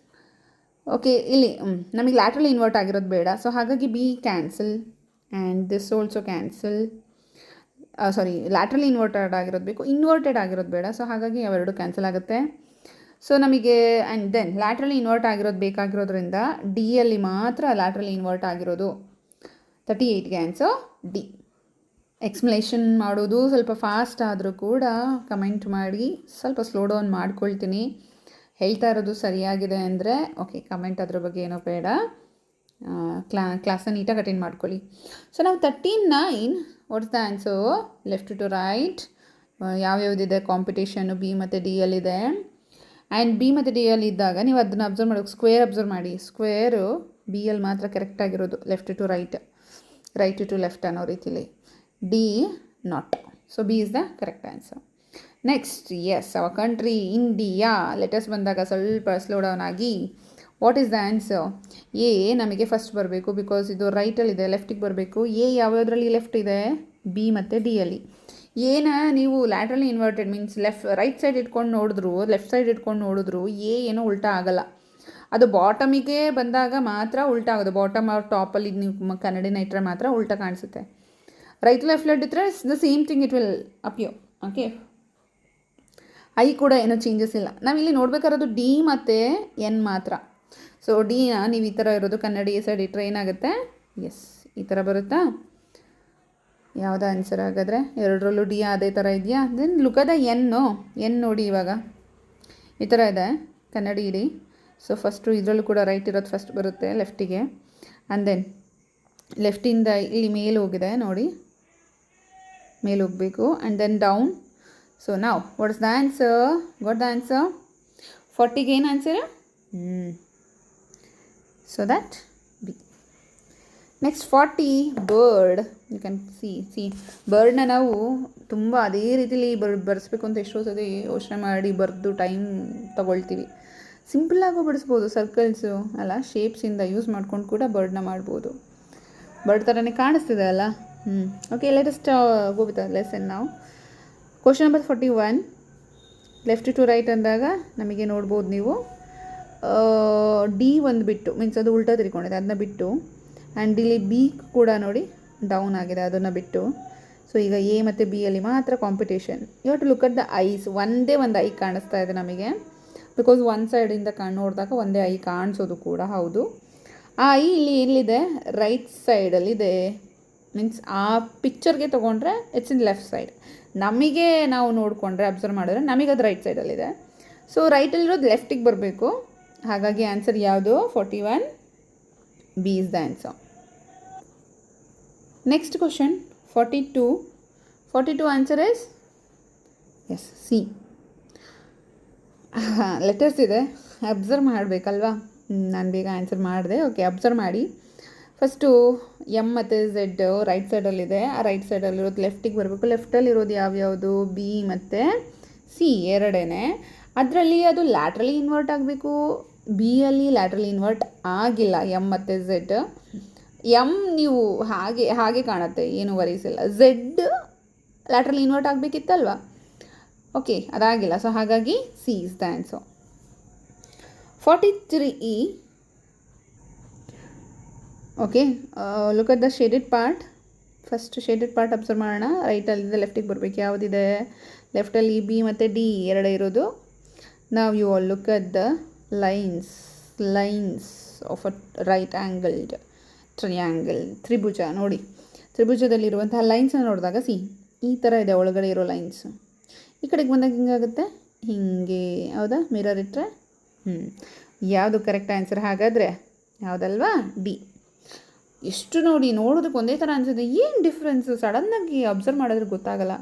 Okay, ಇಲ್ಲಿ ನಮಗೆ ಲ್ಯಾಟ್ರಲಿ ಇನ್ವರ್ಟ್ ಆಗಿರೋದು ಬೇಡ. ಸೊ ಹಾಗಾಗಿ B cancel and this also cancel. Sorry, laterally inverted ಆಗಿರೋದು ಬೇಕು, ಇನ್ವರ್ಟೆಡ್ ಆಗಿರೋದು ಬೇಡ. ಸೊ ಹಾಗಾಗಿ ಅವೆರಡು ಕ್ಯಾನ್ಸಲ್ ಆಗುತ್ತೆ. ಸೊ ನಮಗೆ ಆ್ಯಂಡ್ ದೆನ್ ಲ್ಯಾಟ್ರಲಿ ಇನ್ವರ್ಟ್ ಆಗಿರೋದು ಬೇಕಾಗಿರೋದ್ರಿಂದ ಡಿ ಅಲ್ಲಿ ಮಾತ್ರ ಲ್ಯಾಟ್ರಲಿ ಇನ್ವರ್ಟ್ ಆಗಿರೋದು. 38ಗೆ ಆನ್ಸರ್ ಡಿ. ಎಕ್ಸ್ಪ್ಲನೇಷನ್ ಮಾಡೋದು ಸ್ವಲ್ಪ ಫಾಸ್ಟ್ ಆದರೂ ಕೂಡ ಕಮೆಂಟ್ ಮಾಡಿ, ಸ್ವಲ್ಪ ಸ್ಲೋ ಡೌನ್ ಮಾಡ್ಕೊಳ್ತೀನಿ. ಹೇಳ್ತಾ ಇರೋದು ಸರಿಯಾಗಿದೆ ಅಂದರೆ ಓಕೆ, ಕಮೆಂಟ್ ಅದ್ರ ಬಗ್ಗೆ ಏನೋ ಬೇಡ, ಕ್ಲಾಸನ್ನು ನೀಟಾಗಿ ಅಟೆಂಡ್ ಮಾಡ್ಕೊಳ್ಳಿ. ಸೊ ನಾವು 39, what's the answer? Left to right ಯಾವ್ಯಾವುದಿದೆ ಕಾಂಪಿಟೇಷನ್ನು ಬಿ ಮತ್ತು ಡಿ ಯಲ್ಲಿದೆ. ಆ್ಯಂಡ್ ಬಿ ಮತ್ತು ಡಿ ಅಲ್ಲಿ ಇದ್ದಾಗ ನೀವು ಅದನ್ನು ಅಬ್ಸರ್ವ್ ಮಾಡೋಕೆ ಸ್ಕ್ವೇರ್ ಅಬ್ಸರ್ವ್ ಮಾಡಿ. ಸ್ಕ್ವೇರು ಬಿ ಅಲ್ಲಿ ಮಾತ್ರ ಕರೆಕ್ಟ್ ಆಗಿರೋದು, left to right, right to left ಅನ್ನೋ ರೀತಿಲಿ. D not. So B is the correct answer. Next, yes, our country India. Letters ಬಂದಾಗ ಸ್ವಲ್ಪ ಸ್ಲೋ ಡೌನ್ ಆಗಿ. What is the answer? A ನಮಗೆ ಫಸ್ಟ್ ಬರಬೇಕು, ಬಿಕಾಸ್ ಇದು ರೈಟಲ್ಲಿದೆ, ಲೆಫ್ಟಿಗೆ ಬರಬೇಕು. ಎ ಯಾವ್ಯಾವುದ್ರಲ್ಲಿ ಲೆಫ್ಟ್ ಇದೆ? ಬಿ ಮತ್ತು ಡಿ ಅಲ್ಲಿ. ಏನ ನೀವು ಲ್ಯಾಟ್ರಲಿ ಇನ್ವರ್ಟೆಡ್ ಮೀನ್ಸ್ ರೈಟ್ ಸೈಡ್ ಇಟ್ಕೊಂಡು ನೋಡಿದ್ರು, ಲೆಫ್ಟ್ ಸೈಡ್ ಇಟ್ಕೊಂಡು ನೋಡಿದ್ರು ಏನೂ ಉಲ್ಟಾ ಆಗಲ್ಲ. ಅದು ಬಾಟಮಿಗೆ ಬಂದಾಗ ಮಾತ್ರ ಉಲ್ಟಾ ಆಗೋದು. ಬಾಟಮ್ ಆರ್ ಟಾಪಲ್ಲಿ ನೀವು ಕನ್ನಡಿನ ಇಟ್ಟರೆ ಮಾತ್ರ ಉಲ್ಟಾ ಕಾಣಿಸುತ್ತೆ. ರೈಟ್ ಲೆಫ್ಟ್ ಇಟ್ಟರೆ the same thing it will appear. Okay, I ಕೂಡ ಏನೋ ಚೇಂಜಸ್ ಇಲ್ಲ. ನಾವಿಲ್ಲಿ ನೋಡ್ಬೇಕಾಗಿರೋದು ಡಿ ಮತ್ತು ಎನ್ ಮಾತ್ರ. ಸೊ ಡಿನ ನೀವು ಈ ಥರ ಇರೋದು ಕನ್ನಡಿ ಸೈಡ್ ಇಟ್ಟರೆ ಏನಾಗುತ್ತೆ? ಎಸ್, ಈ ಥರ ಬರುತ್ತಾ? ಯಾವುದೋ ಆನ್ಸರ್ ಹಾಗಾದರೆ ಎರಡರಲ್ಲೂ ಡಿ ಅದೇ ಥರ ಇದೆಯಾ? Then look at the N ನೋಡಿ, ಇವಾಗ ಈ ಥರ ಇದೆ ಕನ್ನಡಿ ಇಡಿ. ಸೊ ಫಸ್ಟು ಇದರಲ್ಲೂ ಕೂಡ ರೈಟ್ ಇರೋದು ಫಸ್ಟ್ ಬರುತ್ತೆ ಲೆಫ್ಟಿಗೆ. ಆ್ಯಂಡ್ ದೆನ್ ಲೆಫ್ಟಿಂದ ಇಲ್ಲಿ ಮೇಲೆ ಹೋಗಿದೆ ನೋಡಿ, ಮೇಲೆ ಹೋಗಬೇಕು. And then down. ಸೊ ನಾವು what's the answer? Got the answer? 40ಗೆ ಏನು answer? So that B. Next 40 bird. You can see ಬರ್ಡ್ನ ನಾವು ತುಂಬ ಅದೇ ರೀತಿಲಿ ಬರೆಸ್ಬೇಕು ಅಂತ ಎಷ್ಟೋ ಸತಿ ಯೋಚನೆ ಮಾಡಿ ಬರೆದು ಟೈಮ್ ತೊಗೊಳ್ತೀವಿ. ಸಿಂಪಲ್ಲಾಗೂ ಬಿಡಿಸ್ಬೋದು, ಸರ್ಕಲ್ಸು ಅಲ್ಲ, ಶೇಪ್ಸಿಂದ ಯೂಸ್ ಮಾಡ್ಕೊಂಡು ಕೂಡ ಬರ್ಡ್ನ ಮಾಡ್ಬೋದು. ಬರ್ಡ್ ಥರನೇ ಕಾಣಿಸ್ತಿದೆ ಅಲ್ಲ. Okay, latest go with lesson ನಾವು. Question number 41. Left to right ಅಂದಾಗ ನಮಗೆ ನೋಡ್ಬೋದು ನೀವು ಡಿ ಒಂದು ಬಿಟ್ಟು, ಮೀನ್ಸ್ ಅದು ಉಲ್ಟಾ ತಿರ್ಕೊಂಡಿದೆ, ಅದನ್ನ ಬಿಟ್ಟು. ಆ್ಯಂಡ್ ಇಲ್ಲಿ ಬಿ ಕೂಡ ನೋಡಿ ಡೌನ್ ಆಗಿದೆ, ಅದನ್ನು ಬಿಟ್ಟು. ಸೊ ಈಗ ಎ ಮತ್ತು ಬಿ ಅಲ್ಲಿ ಮಾತ್ರ competition. You have to look at the eyes. ಒಂದೇ ಒಂದು ಐ ಕಾಣಿಸ್ತಾ ಇದೆ ನಮಗೆ, ಬಿಕಾಸ್ ಒನ್ ಸೈಡಿಂದ ನೋಡಿದಾಗ ಒಂದೇ ಐ ಕಾಣಿಸೋದು ಕೂಡ ಹೌದು. ಆ ಐ ಇಲ್ಲಿ ಎಲ್ಲಿದೆ? ರೈಟ್ ಸೈಡಲ್ಲಿದೆ. ಮೀನ್ಸ್ ಆ ಪಿಕ್ಚರ್ಗೆ ತೊಗೊಂಡ್ರೆ ಇಟ್ಸ್ ಇನ್ ಲೆಫ್ಟ್ ಸೈಡ್. ನಮಗೆ ನಾವು ನೋಡಿಕೊಂಡ್ರೆ ಅಬ್ಸರ್ವ್ ಮಾಡಿದ್ರೆ ನಮಗೆ ಅದು ರೈಟ್ ಸೈಡಲ್ಲಿದೆ. ಸೊ ರೈಟಲ್ಲಿರೋದು ಲೆಫ್ಟಿಗೆ ಬರಬೇಕು. ಹಾಗಾಗಿ ಆನ್ಸರ್ ಯಾವುದು? 41. B is the answer. Next question 42. 42 answer is yes, C. Letters ಇದೆ, ಅಬ್ಸರ್ವ್ ಮಾಡಬೇಕಲ್ವಾ? ನಾನು ಬೇಗ ಆನ್ಸರ್ ಮಾಡಿದೆ. ಓಕೆ, ಅಬ್ಸರ್ವ್ ಮಾಡಿ. ಫಸ್ಟು ಎಮ್ ಮತ್ತು ಝೆಡ್ ರೈಟ್ ಸೈಡಲ್ಲಿದೆ. ಆ ರೈಟ್ ಸೈಡಲ್ಲಿರೋದು ಲೆಫ್ಟಿಗೆ ಬರಬೇಕು. ಲೆಫ್ಟಲ್ಲಿರೋದು ಯಾವ್ಯಾವುದು? ಬಿ ಮತ್ತು ಸಿ ಎರಡೇ. ಅದರಲ್ಲಿ ಅದು ಲ್ಯಾಟ್ರಲಿ ಇನ್ವರ್ಟ್ ಆಗಬೇಕು. ಬಿ ಅಲ್ಲಿ ಲ್ಯಾಟ್ರಲಿ ಇನ್ವರ್ಟ್ ಆಗಿಲ್ಲ, ಎಮ್ ಮತ್ತು ಝೆಡ್. ಎಮ್ ನೀವು ಹಾಗೆ ಕಾಣುತ್ತೆ, ಏನು ವರೀಸ್ ಇಲ್ಲ. ಝೆಡ್ ಲ್ಯಾಟ್ರಲ್ ಇನ್ವರ್ಟ್ ಆಗಬೇಕಿತ್ತಲ್ವಾ? ಓಕೆ, ಅದಾಗಿಲ್ಲ. ಸೊ ಹಾಗಾಗಿ C is the answer. 43E. Okay, look at the shaded part. First shaded part observe ಮಾಡೋಣ. ರೈಟಲ್ಲಿದೆ, ಲೆಫ್ಟಿಗೆ ಬರಬೇಕು. ಯಾವುದಿದೆ? ಲೆಫ್ಟಲ್ಲಿ ಬಿ ಮತ್ತು ಡಿ ಎರಡೇ ಇರೋದು. ನಾವು you all look at the lines of a right angled triangle, ತ್ರಿಭುಜ. ನೋಡಿ, ತ್ರಿಭುಜದಲ್ಲಿರುವಂತಹ ಲೈನ್ಸನ್ನು ನೋಡಿದಾಗ ಈ ಥರ ಇದೆ ಒಳಗಡೆ ಇರೋ ಲೈನ್ಸು. ಈ ಕಡೆಗೆ ಬಂದಾಗ ಹಿಂಗಾಗುತ್ತೆ, ಹೀಗೆ. ಹೌದಾ? ಮಿರರ್ ಇಟ್ಟರೆ ಯಾವುದು ಕರೆಕ್ಟ್ ಆನ್ಸರ್ ಹಾಗಾದರೆ? ಯಾವುದಲ್ವಾ? ಡಿ. ಎಷ್ಟು ನೋಡೋದಕ್ಕೆ ಒಂದೇ ಥರ ಅನಿಸುತ್ತೆ, ಏನು ಡಿಫ್ರೆನ್ಸು? ಸಡನ್ನಾಗಿ ಅಬ್ಸರ್ವ್ ಮಾಡಿದ್ರೆ ಗೊತ್ತಾಗಲ್ಲ.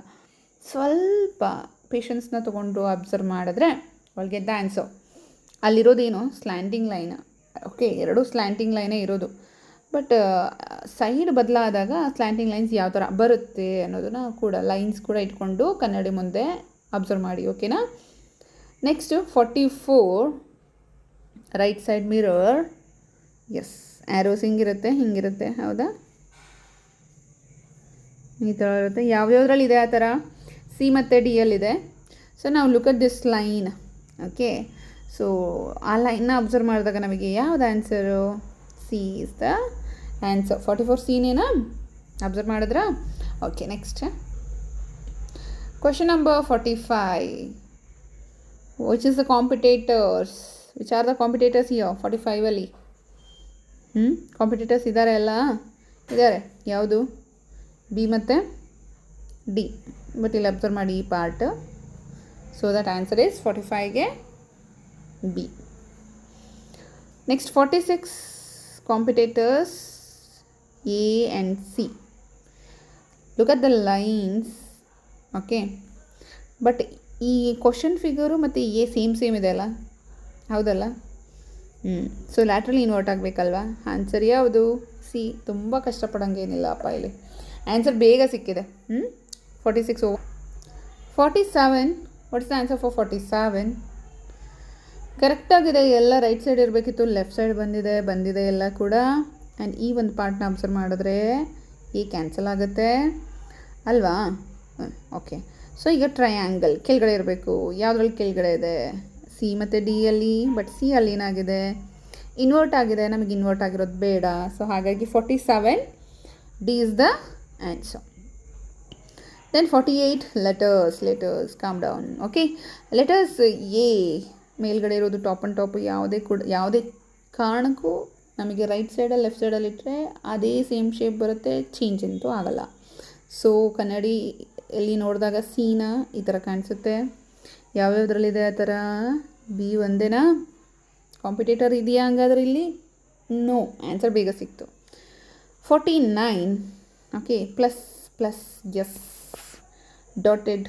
ಸ್ವಲ್ಪ ಪೇಷನ್ಸ್ನ ತೊಗೊಂಡು ಅಬ್ಸರ್ವ್ ಮಾಡಿದ್ರೆ ಒಳಗೆ ದ ಆನ್ಸರ್. ಅಲ್ಲಿರೋದೇನು? Slanting line. ಓಕೆ, ಎರಡೂ ಸ್ಲ್ಯಾಂಟಿಂಗ್ ಲೈನೇ ಇರೋದು. ಬಟ್ ಸೈಡ್ ಬದಲಾದಾಗ ಸ್ಲ್ಯಾಂಟಿಂಗ್ ಲೈನ್ಸ್ ಯಾವ ಥರ ಬರುತ್ತೆ ಅನ್ನೋದನ್ನು ಕೂಡ ಲೈನ್ಸ್ ಕೂಡ ಇಟ್ಕೊಂಡು ಕನ್ನಡಿ ಮುಂದೆ ಅಬ್ಸರ್ವ್ ಮಾಡಿ. ಓಕೆನಾ? Next 44 right side mirror. Yes, arrows ಹಿಂಗಿರುತ್ತೆ. ಹೌದಾ? ಈ ಥರ ಇರುತ್ತೆ. ಯಾವ್ಯಾವ್ದ್ರಲ್ಲಿದೆ ಆ ಥರ? ಸಿ ಮತ್ತು ಡಿ ಯಲ್ಲಿದೆ. ಸೊ ನಾವು look at this line. Okay, so ಆ ಲೈನ್ನ ಅಬ್ಸರ್ವ್ ಮಾಡಿದಾಗ ನಮಗೆ ಯಾವ್ದು answer? C is the answer. 44 ಸಿನೇನಾ ಅಬ್ಸರ್ವ್ ಮಾಡಿದ್ರಾ? Okay, next question number 45. Which is the competitors? Which are the competitors here 45ಅಲ್ಲಿ? ಕಾಂಪಿಟೇಟರ್ಸ್ ಇದ್ದಾರೆ, ಎಲ್ಲ ಇದ್ದಾರೆ. ಯಾವುದು? ಬಿ ಮತ್ತು ಡಿ. ಬಟ್ ಇಲ್ಲಿ ಅಬ್ಸರ್ವ್ ಮಾಡಿ ಈ part. So that answer is 45ಗೆ B. Next 46 competitors A and C. Look at the lines. Okay, but ಈ ಕ್ವಶನ್ ಫಿಗರು ಮತ್ತು ಎ ಸೇಮ್ ಇದೆ ಅಲ್ಲ? ಹೌದಲ್ಲ? ಸೊ ಲ್ಯಾಟ್ರಲಿ ಇನ್ವರ್ಟ್ ಆಗಬೇಕಲ್ವಾ? ಆನ್ಸರ್ ಯಾವುದು? ಸಿ. ತುಂಬ ಕಷ್ಟಪಡೋಂಗೇನಿಲ್ಲಪ್ಪ ಇಲ್ಲಿ, ಆನ್ಸರ್ ಬೇಗ ಸಿಕ್ಕಿದೆ. 46 47. What is the answer for 47? ಕರೆಕ್ಟಾಗಿದೆ. ಎಲ್ಲ ರೈಟ್ ಸೈಡ್ ಇರಬೇಕಿತ್ತು, ಲೆಫ್ಟ್ ಸೈಡ್ ಬಂದಿದೆ ಎಲ್ಲ ಕೂಡ. ಆ್ಯಂಡ್ ಈ ಒಂದು ಪಾರ್ಟ್ನ ಅಬ್ಸರ್ವ್ ಮಾಡಿದ್ರೆ ಈ ಕ್ಯಾನ್ಸಲ್ ಆಗುತ್ತೆ ಅಲ್ವಾ? ಓಕೆ, ಸೊ ಈಗ ಟ್ರಯಾಂಗಲ್ ಕೆಳಗಡೆ ಇರಬೇಕು. ಯಾವುದ್ರಲ್ಲಿ ಕೆಳಗಡೆ ಇದೆ? ಸಿ ಮತ್ತು ಡಿಯಲ್ಲಿ. ಬಟ್ ಸಿ ಅಲ್ಲಿ ಏನಾಗಿದೆ? ಇನ್ವರ್ಟ್ ಆಗಿದೆ. ನಮಗೆ ಇನ್ವರ್ಟ್ ಆಗಿರೋದು ಬೇಡ. ಸೊ ಹಾಗಾಗಿ 47 D is the answer. Then 48 letters come down. Okay, letters A ಮೇಲ್ಗಡೆ ಇರೋದು ಟಾಪ್ ಆ್ಯಂಡ್ ಟಾಪು. ಯಾವುದೇ ಕಾರಣಕ್ಕೂ ನಮಗೆ ರೈಟ್ ಸೈಡಲ್ಲಿ ಲೆಫ್ಟ್ ಸೈಡಲ್ಲಿ ಇಟ್ಟರೆ ಅದೇ ಸೇಮ್ ಶೇಪ್ ಬರುತ್ತೆ, ಚೇಂಜ್ ಅಂತೂ ಆಗಲ್ಲ. ಸೊ ಕನ್ನಡಿಯಲ್ಲಿ ನೋಡಿದಾಗ ಸೀನ ಈ ಥರ ಕಾಣಿಸುತ್ತೆ. ಯಾವ್ಯಾವುದ್ರಲ್ಲಿದೆ ಆ ಥರ? ಬಿ ಒಂದೇನಾ? ಕಾಂಪಿಟೇಟರ್ ಇದೆಯಾ ಹಂಗಾದ್ರೆ ಇಲ್ಲಿ? ನೋ, ಆನ್ಸರ್ ಬೇಗ ಸಿಕ್ತು. 49. ಓಕೆ, ಪ್ಲಸ್ ಎಸ್ ಡಾಟೆಡ್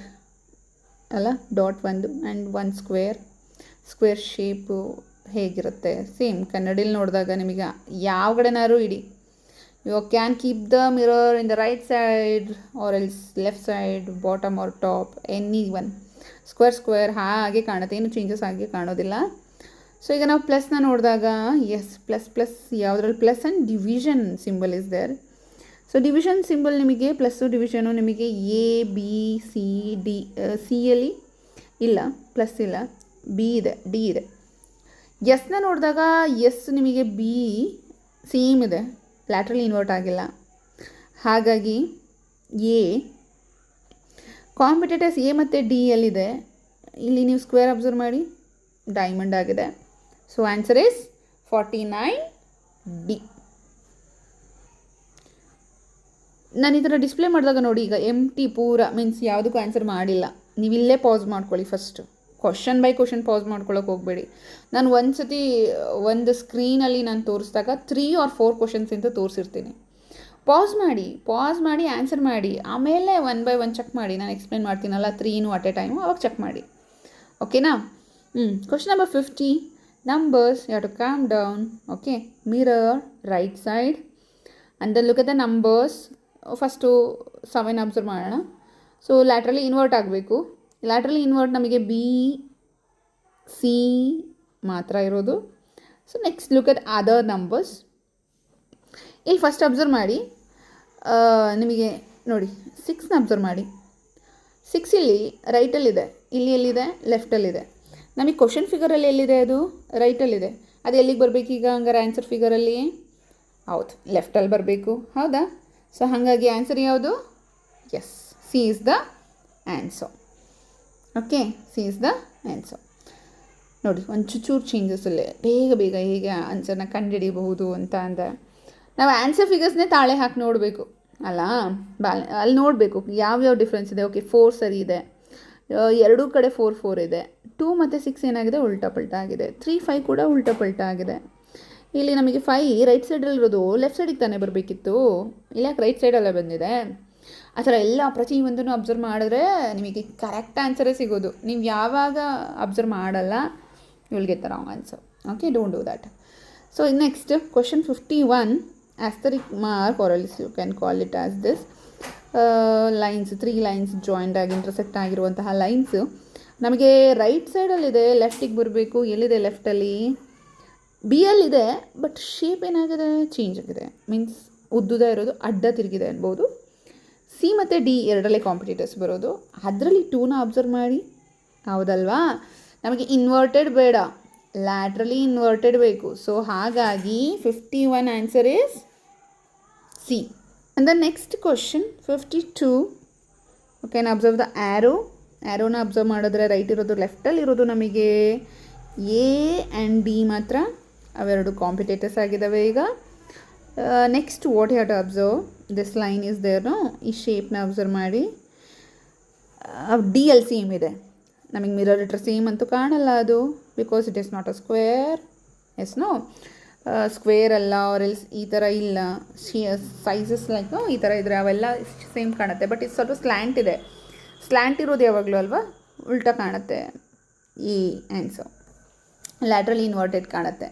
ಅಲ್ಲ? ಡಾಟ್ ಒಂದು ಆ್ಯಂಡ್ 1 ಸ್ಕ್ವೇರ್ ಶೇಪು ಹೇಗಿರುತ್ತೆ? ಸೇಮ್ ಕನ್ನಡಿಯಲ್ಲಿ ನೋಡಿದಾಗ ನಿಮಗೆ ಯಾವ ಕಡೆನಾದ್ರು ಇಡಿ. You can keep the mirror in the right side or else left side, bottom or top, any one. Square ಹಾಗೆ ಕಾಣುತ್ತೆ, ಏನು ಚೇಂಜಸ್ ಆಗಿ ಕಾಣೋದಿಲ್ಲ. ಸೊ ಈಗ ನಾವು ಪ್ಲಸ್ನ ನೋಡಿದಾಗ ಎಸ್ ಪ್ಲಸ್ ಯಾವುದ್ರಲ್ಲಿ? Plus and division symbol is there. So division symbol ನಿಮಗೆ ಪ್ಲಸ್ಸು ಡಿವಿಷನು ನಿಮಗೆ ಎ ಬಿ ಸಿ ಡಿ. ಸಿಯಲ್ಲಿ ಇಲ್ಲ, ಪ್ಲಸ್ ಇಲ್ಲ, ಬಿ ಇದೆ, ಡಿ ಇದೆ. ಎಸ್ನ ನೋಡಿದಾಗ ಎಸ್ ನಿಮಗೆ ಬಿ ಸೇಮ್ ಇದೆ, ಲ್ಯಾಟ್ರಲಿ ಇನ್ವರ್ಟ್ ಆಗಿಲ್ಲ. ಹಾಗಾಗಿ ಎ. ಕಾಂಪಿಟೇಟರ್ಸ್ ಎ ಮತ್ತು ಡಿ ಎಲ್ಲಿದೆ? ಇಲ್ಲಿ ನೀವು ಸ್ಕ್ವೇರ್ ಅಬ್ಸರ್ವ್ ಮಾಡಿ, ಡೈಮಂಡ್ ಆಗಿದೆ. So answer is 49 D. ನಾನು ಈ ಥರ ಡಿಸ್ಪ್ಲೇ ಮಾಡಿದಾಗ ನೋಡಿ, ಈಗ ಎಂಟಿ ಪೂರ ಮೀನ್ಸ್ ಯಾವುದಕ್ಕೂ ಆನ್ಸರ್ ಮಾಡಿಲ್ಲ. ನೀವು ಇಲ್ಲೇ ಪಾಸ್ ಮಾಡ್ಕೊಳ್ಳಿ. First question by question pass ಮಾಡ್ಕೊಳ್ಳೋಕೆ ಹೋಗಬೇಡಿ. ನಾನು ಒಂದು ಸ್ಕ್ರೀನಲ್ಲಿ ನಾನು ತೋರಿಸಿದಾಗ 3 or 4 ಕ್ವಶನ್ಸ್ ಅಂತ ತೋರಿಸಿರ್ತೀನಿ. ಪಾಸ್ ಮಾಡಿ ಆನ್ಸರ್ ಮಾಡಿ, ಆಮೇಲೆ 1 by 1 ಚೆಕ್ ಮಾಡಿ. ನಾನು ಎಕ್ಸ್ಪ್ಲೇನ್ ಮಾಡ್ತೀನಲ್ಲ 3 ಅಟ್ ಎ ಟೈಮು, ಅವಾಗ ಚೆಕ್ ಮಾಡಿ. ಓಕೆನಾ? Question number 50. Numbers you have to come down. Okay, mirror right side and then look at the numbers. First 7 observe ಮಾಡೋಣ. ಸೊ ಲ್ಯಾಟ್ರಲಿ ಇನ್ವರ್ಟ್ ಆಗಬೇಕು. ಲ್ಯಾಟ್ರಲಿ ಇನ್ವರ್ಟ್ ನಮಗೆ B C ಮಾತ್ರ ಇರೋದು. So next look at other numbers. ಇಲ್ಲಿ first observe ಮಾಡಿ, ನಿಮಗೆ ನೋಡಿ 6ನ observe ಮಾಡಿ. 6 ಇಲ್ಲಿ ರೈಟಲ್ಲಿದೆ, ಇಲ್ಲಿ ಎಲ್ಲಿದೆ ಲೆಫ್ಟಲ್ಲಿದೆ. ನಮಗೆ ಕ್ವಶನ್ ಫಿಗರಲ್ಲಿ ಎಲ್ಲಿದೆ ಅದು ರೈಟಲ್ಲಿದೆ. ಅದು ಎಲ್ಲಿಗೆ ಬರಬೇಕೀಗ ಹಂಗಾರೆ ಆನ್ಸರ್ ಫಿಗರಲ್ಲಿ? ಹೌದು, ಲೆಫ್ಟಲ್ಲಿ ಬರಬೇಕು. ಹೌದಾ? ಸೊ ಹಾಗಾಗಿ ಆನ್ಸರ್ ಯಾವುದು? Yes, C is the answer. Okay, C is the answer. ನೋಡಿ, ಒಂದು ಚೂರು ಚೇಂಜಸ್ ಅಲ್ಲೇ ಬೇಗ ಬೇಗ ಹೇಗೆ ಆನ್ಸರ್ನ ಕಂಡುಹಿಡಿಯಬಹುದು ಅಂತ ಅಂದರೆ ನಾವು ಆನ್ಸರ್ ಫಿಗರ್ಸ್ನೇ ತಾಳೆ ಹಾಕಿ ನೋಡಬೇಕು ಅಲ್ಲ. ಅಲ್ಲಿ ನೋಡಬೇಕು ಯಾವ್ಯಾವ ಡಿಫ್ರೆನ್ಸ್ ಇದೆ. ಓಕೆ, 4 ಸರಿ ಇದೆ, ಎರಡೂ ಕಡೆ 4 4 ಇದೆ. 2 ಮತ್ತು 6 ಏನಾಗಿದೆ ಉಲ್ಟಾ ಪಲ್ಟಾ ಆಗಿದೆ. 3 5 ಕೂಡ ಉಲ್ಟಾ ಪಲ್ಟಾ ಆಗಿದೆ. ಇಲ್ಲಿ ನಮಗೆ 5 ರೈಟ್ ಸೈಡಲ್ಲಿರೋದು ಲೆಫ್ಟ್ ಸೈಡಿಗೆ ತಾನೇ ಬರಬೇಕಿತ್ತು, ಇಲ್ಲ ಯಾಕೆ ರೈಟ್ ಸೈಡಲ್ಲೇ ಬಂದಿದೆ. ಆ ಥರ ಎಲ್ಲ ಪ್ರತಿಯೊಂದನ್ನು ಅಬ್ಸರ್ವ್ ಮಾಡಿದ್ರೆ ನಿಮಗೆ ಕರೆಕ್ಟ್ ಆನ್ಸರೇ ಸಿಗೋದು. ನೀವು ಯಾವಾಗ ಅಬ್ಸರ್ವ್ ಮಾಡಲ್ಲ you will get the wrong answer. Okay, don't do that. So next question 51, asterisk mark or else you can call it as this lines, 3 lines joint ಆಗಿ ಇಂಟರ್ಸೆಕ್ಟ್ ಆಗಿರುವಂತಹ ಲೈನ್ಸು ನಮಗೆ right ಸೈಡಲ್ಲಿದೆ, ಲೆಫ್ಟಿಗೆ ಬರಬೇಕು. ಎಲ್ಲಿದೆ ಲೆಫ್ಟಲ್ಲಿ? ಬಿ ಯಲ್ಲಿದೆ, ಬಟ್ ಶೇಪ್ ಏನಾಗಿದೆ ಚೇಂಜ್ ಆಗಿದೆ, ಮೀನ್ಸ್ ಉದ್ದುದ ಇರೋದು ಅಡ್ಡ ತಿರುಗಿದೆ ಅನ್ಬೋದು. ಸಿ ಮತ್ತು ಡಿ ಎರಡಲ್ಲೇ ಕಾಂಪಿಟೇಟರ್ಸ್ ಬರೋದು. ಅದರಲ್ಲಿ 2ನ ಅಬ್ಸರ್ವ್ ಮಾಡಿ, ಹೌದಲ್ವಾ? ನಮಗೆ ಇನ್ವರ್ಟೆಡ್ ಬೇಡ, ಲ್ಯಾಟ್ರಲಿ ಇನ್ವರ್ಟೆಡ್ ಬೇಕು. ಸೊ ಹಾಗಾಗಿ 51 answer is C. And the next question 52, okay, observe the ಆ್ಯರೋನ ಅಬ್ಸರ್ವ್ ಮಾಡಿದ್ರೆ ರೈಟ್ ಇರೋದು ಲೆಫ್ಟಲ್ಲಿ ಇರೋದು ನಮಗೆ ಎ ಆ್ಯಂಡ್ ಡಿ ಮಾತ್ರ, ಅವೆರಡು ಕಾಂಪಿಟೇಟರ್ಸ್ ಆಗಿದ್ದಾವೆ. ಈಗ next what have to observe, this line is there. ಈ ಶೇಪ್ನ ಅಬ್ಸರ್ವ್ ಮಾಡಿ. ಡಿ ಎಲ್ ಸೇಮ್ ಇದೆ, ನಮಗೆ ಮಿರರ್ ಇಟ್ಟರೆ ಸೇಮ್ ಅಂತೂ ಕಾಣಲ್ಲ ಅದು, because it is not a square. Yes no, square ಅಲ್ಲ, ಆರ್ ಎಲ್ಸ್ ಈ ಥರ ಇಲ್ಲ. ಸೈಜಸ್ ಲೈಕ್ ಈ ಥರ ಇದ್ದರೆ ಅವೆಲ್ಲ ಸೇಮ್ ಕಾಣುತ್ತೆ. ಬಟ್ ಇದು ಸ್ವಲ್ಪ ಸ್ಲ್ಯಾಂಟ್ ಇದೆ. ಸ್ಲ್ಯಾಂಟ್ ಇರೋದು ಯಾವಾಗಲೂ ಅಲ್ವಾ ಉಲ್ಟಾ ಕಾಣುತ್ತೆ. ಈ ಆನ್ಸರ್ ಲ್ಯಾಟ್ರಲಿ ಇನ್ವರ್ಟೆಡ್ ಕಾಣುತ್ತೆ.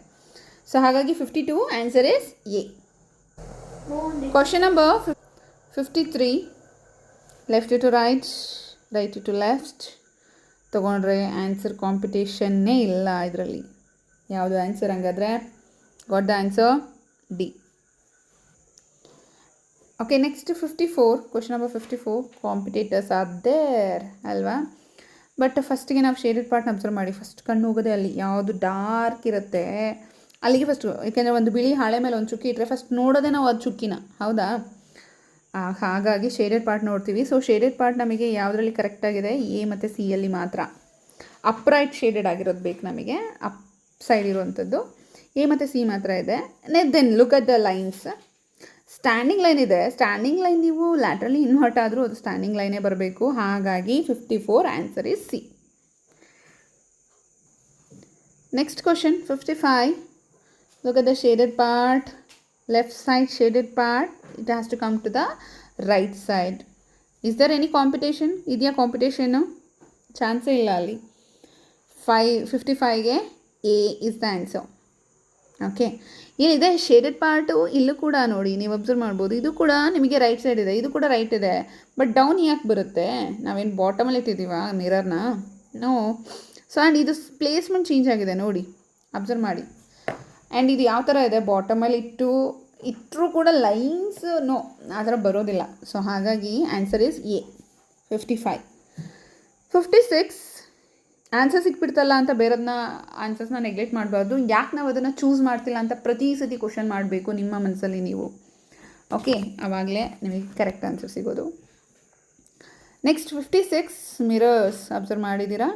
ಸೊ ಹಾಗಾಗಿ 52 answer is A. Question number 53, left to right, right to left ತೊಗೊಂಡ್ರೆ ಆನ್ಸರ್ ಕಾಂಪಿಟೇಷನ್ನೇ ಇಲ್ಲ ಇದರಲ್ಲಿ. ಯಾವುದು ಆನ್ಸರ್ ಹಂಗಾದರೆ? Got the answer D. Okay, next 54, question number 54, competitors are there ಅಲ್ವಾ. ಬಟ್ ಫಸ್ಟಿಗೆ ನಾವು ಶೇಡೆಡ್ ಪಾರ್ಟ್ನ ಅಬ್ಸರ್ವ್ ಮಾಡಿ. ಫಸ್ಟ್ ಕಣ್ಣು ಹೋಗೋದೆ ಅಲ್ಲಿ, ಯಾವುದು ಡಾರ್ಕ್ ಇರುತ್ತೆ ಅಲ್ಲಿಗೆ ಫಸ್ಟು. ಏಕೆಂದರೆ ಒಂದು ಬಿಳಿ ಹಾಳೆ ಮೇಲೆ ಒಂದು ಚುಕ್ಕಿ ಇಟ್ಟರೆ ಫಸ್ಟ್ ನೋಡೋದೇ ನಾವು ಅದು ಚುಕ್ಕಿನ, ಹೌದಾ? ಹಾಗಾಗಿ ಶೇಡೆಡ್ ಪಾರ್ಟ್ ನೋಡ್ತೀವಿ. ಸೊ ಶೇಡೆಡ್ ಪಾರ್ಟ್ ನಮಗೆ ಯಾವುದರಲ್ಲಿ ಕರೆಕ್ಟಾಗಿದೆ? ಎ ಮತ್ತು ಸಿ ಯಲ್ಲಿ ಮಾತ್ರ. ಅಪ್ರೈಟ್ ಶೇಡೆಡ್ ಆಗಿರೋದು ಬೇಕು ನಮಗೆ, ಅಪ್ ಸೈಡ್ ಇರುವಂಥದ್ದು. ಎ ಮತ್ತು ಸಿ ಮಾತ್ರ ಇದೆ. Then look at the lines. Standing line ಇದೆ, ಸ್ಟ್ಯಾಂಡಿಂಗ್ ಲೈನ್ ನೀವು ಲ್ಯಾಟ್ರಲಿ ಇನ್ವರ್ಟ್ ಆದರೂ ಅದು ಸ್ಟ್ಯಾಂಡಿಂಗ್ ಲೈನೇ ಬರಬೇಕು. ಹಾಗಾಗಿ 54 answer is C. Next question 55, look at the shaded part, left side shaded part, it has to come to the right side. Is there any competition? ಇದೆಯಾ competition? ಚಾನ್ಸೇ ಇಲ್ಲ ಅಲ್ಲಿ. 55ಗೆ A is the answer. Okay, ಏನಿದೆ shaded part ಇಲ್ಲೂ ಕೂಡ ನೋಡಿ, ನೀವು ಅಬ್ಸರ್ವ್ ಮಾಡ್ಬೋದು. ಇದು ಕೂಡ ನಿಮಗೆ ರೈಟ್ ಸೈಡ್ ಇದೆ, ಇದು ಕೂಡ ರೈಟ್ ಇದೆ. ಬಟ್ ಡೌನ್ ಯಾಕೆ ಬರುತ್ತೆ? ನಾವೇನು ಬಾಟಮಲ್ಲಿ ಇಟ್ಟಿದ್ದೀವಾ ಮಿರರ್ನ? ನೋ. ಸೊ ಆ್ಯಂಡ್ ಇದು ಪ್ಲೇಸ್ಮೆಂಟ್ ಚೇಂಜ್ ಆಗಿದೆ ನೋಡಿ, ಅಬ್ಸರ್ವ್ ಮಾಡಿ. ಆ್ಯಂಡ್ ಇದು ಯಾವ ಥರ ಇದೆ? ಬಾಟಮಲ್ಲಿ ಇಟ್ಟರೂ ಕೂಡ ಲೈನ್ಸ್ ನೋ ಆ ಥರ ಬರೋದಿಲ್ಲ. ಸೊ ಹಾಗಾಗಿ ಆನ್ಸರ್ ಈಸ್ ಎ 55. 56, ಆನ್ಸರ್ ಸಿಕ್ಬಿಡ್ತಲ್ಲ ಅಂತ ಬೇರೆದನ್ನ ಆನ್ಸರ್ಸ್ನ ನೆಗ್ಲೆಕ್ಟ್ ಮಾಡಬಾರ್ದು. ಯಾಕೆ ನಾವು ಅದನ್ನು ಚೂಸ್ ಮಾಡ್ತಿಲ್ಲ ಅಂತ ಪ್ರತಿ ಸತಿ ಕ್ವಶನ್ ಮಾಡಬೇಕು ನಿಮ್ಮ ಮನಸ್ಸಲ್ಲಿ ನೀವು. ಓಕೆ, ಆವಾಗಲೇ ನಿಮಗೆ ಕರೆಕ್ಟ್ ಆನ್ಸರ್ ಸಿಗೋದು. ನೆಕ್ಸ್ಟ್ 56, ಮಿರರ್ಸ್ ಅಬ್ಸರ್ವ್ ಮಾಡಿದ್ದೀರಾ?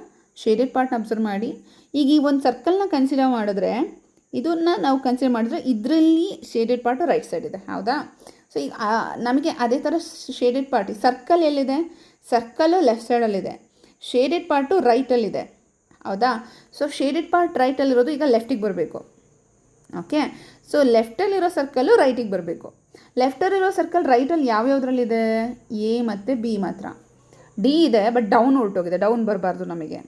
ಶೇಡೆಡ್ ಪಾರ್ಟ್ನ ಅಬ್ಸರ್ವ್ ಮಾಡಿ. ಈಗ ಈ ಒಂದು ಸರ್ಕಲ್ನ ಕನ್ಸಿಡರ್ ಮಾಡಿದ್ರೆ, ಇದನ್ನು ನಾವು ಕನ್ಸಿಡರ್ ಮಾಡಿದ್ರೆ ಇದರಲ್ಲಿ ಶೇಡೆಡ್ ಪಾರ್ಟ್ ರೈಟ್ ಸೈಡ್ ಇದೆ, ಹೌದಾ? ಸೊ ಈಗ ನಮಗೆ ಅದೇ ಥರ ಶೇಡೆಡ್ ಪಾರ್ಟ್, ಸರ್ಕಲ್ ಎಲ್ಲಿದೆ? ಸರ್ಕಲ್ಲು ಲೆಫ್ಟ್ ಸೈಡಲ್ಲಿದೆ, ಶೇಡೆಡ್ ಪಾರ್ಟು ರೈಟಲ್ಲಿದೆ, ಹೌದಾ? ಸೊ ಶೇಡೆಡ್ ಪಾರ್ಟ್ ರೈಟಲ್ಲಿರೋದು ಈಗ ಲೆಫ್ಟಿಗೆ ಬರಬೇಕು. ಓಕೆ, ಸೊ ಲೆಫ್ಟಲ್ಲಿರೋ ಸರ್ಕಲ್ಲು ರೈಟಿಗೆ ಬರಬೇಕು. ಲೆಫ್ಟಲ್ಲಿರೋ ಸರ್ಕಲ್ ರೈಟಲ್ಲಿ ಯಾವ್ಯಾವುದ್ರಲ್ಲಿದೆ? ಎ ಮತ್ತು ಬಿ ಮಾತ್ರ. ಡಿ ಇದೆ ಬಟ್ ಡೌನ್ ಹೊರಟೋಗಿದೆ, ಡೌನ್ ಬರಬಾರ್ದು ನಮಗೆ.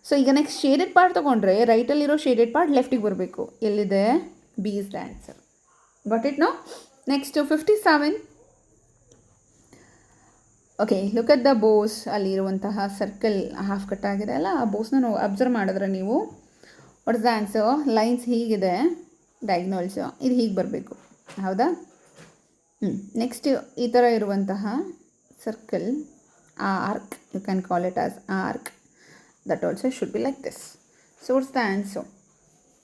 ಸೊ ಈಗ ನೆಕ್ಸ್ಟ್ ಶೇಡೆಡ್ ಪಾರ್ಟ್ ತೊಗೊಂಡ್ರೆ ರೈಟಲ್ಲಿರೋ ಶೇಡೆಡ್ ಪಾರ್ಟ್ ಲೆಫ್ಟಿಗೆ ಬರಬೇಕು. ಎಲ್ಲಿದೆ? B is the answer. Got it no? Next 57, okay, look at the bows. ಅಲ್ಲಿರುವಂತಹ ಸರ್ಕಲ್ ಹಾಫ್ ಕಟ್ ಆಗಿದೆ ಅಲ್ಲ, ಆ ಬೋಸ್ನ ನಾವು ಅಬ್ಸರ್ವ್ ಮಾಡಿದ್ರೆ ನೀವು what is the answer? Lines ಹೀಗಿದೆ, ಡಯಾಗ್ನಲ್ಸ್ ಇದು ಹೀಗೆ ಬರಬೇಕು, ಹೌದಾ? ನೆಕ್ಸ್ಟ್ ಈ ಥರ ಇರುವಂತಹ circle arc. You can call it as arc. That also should be like this. So what's the answer?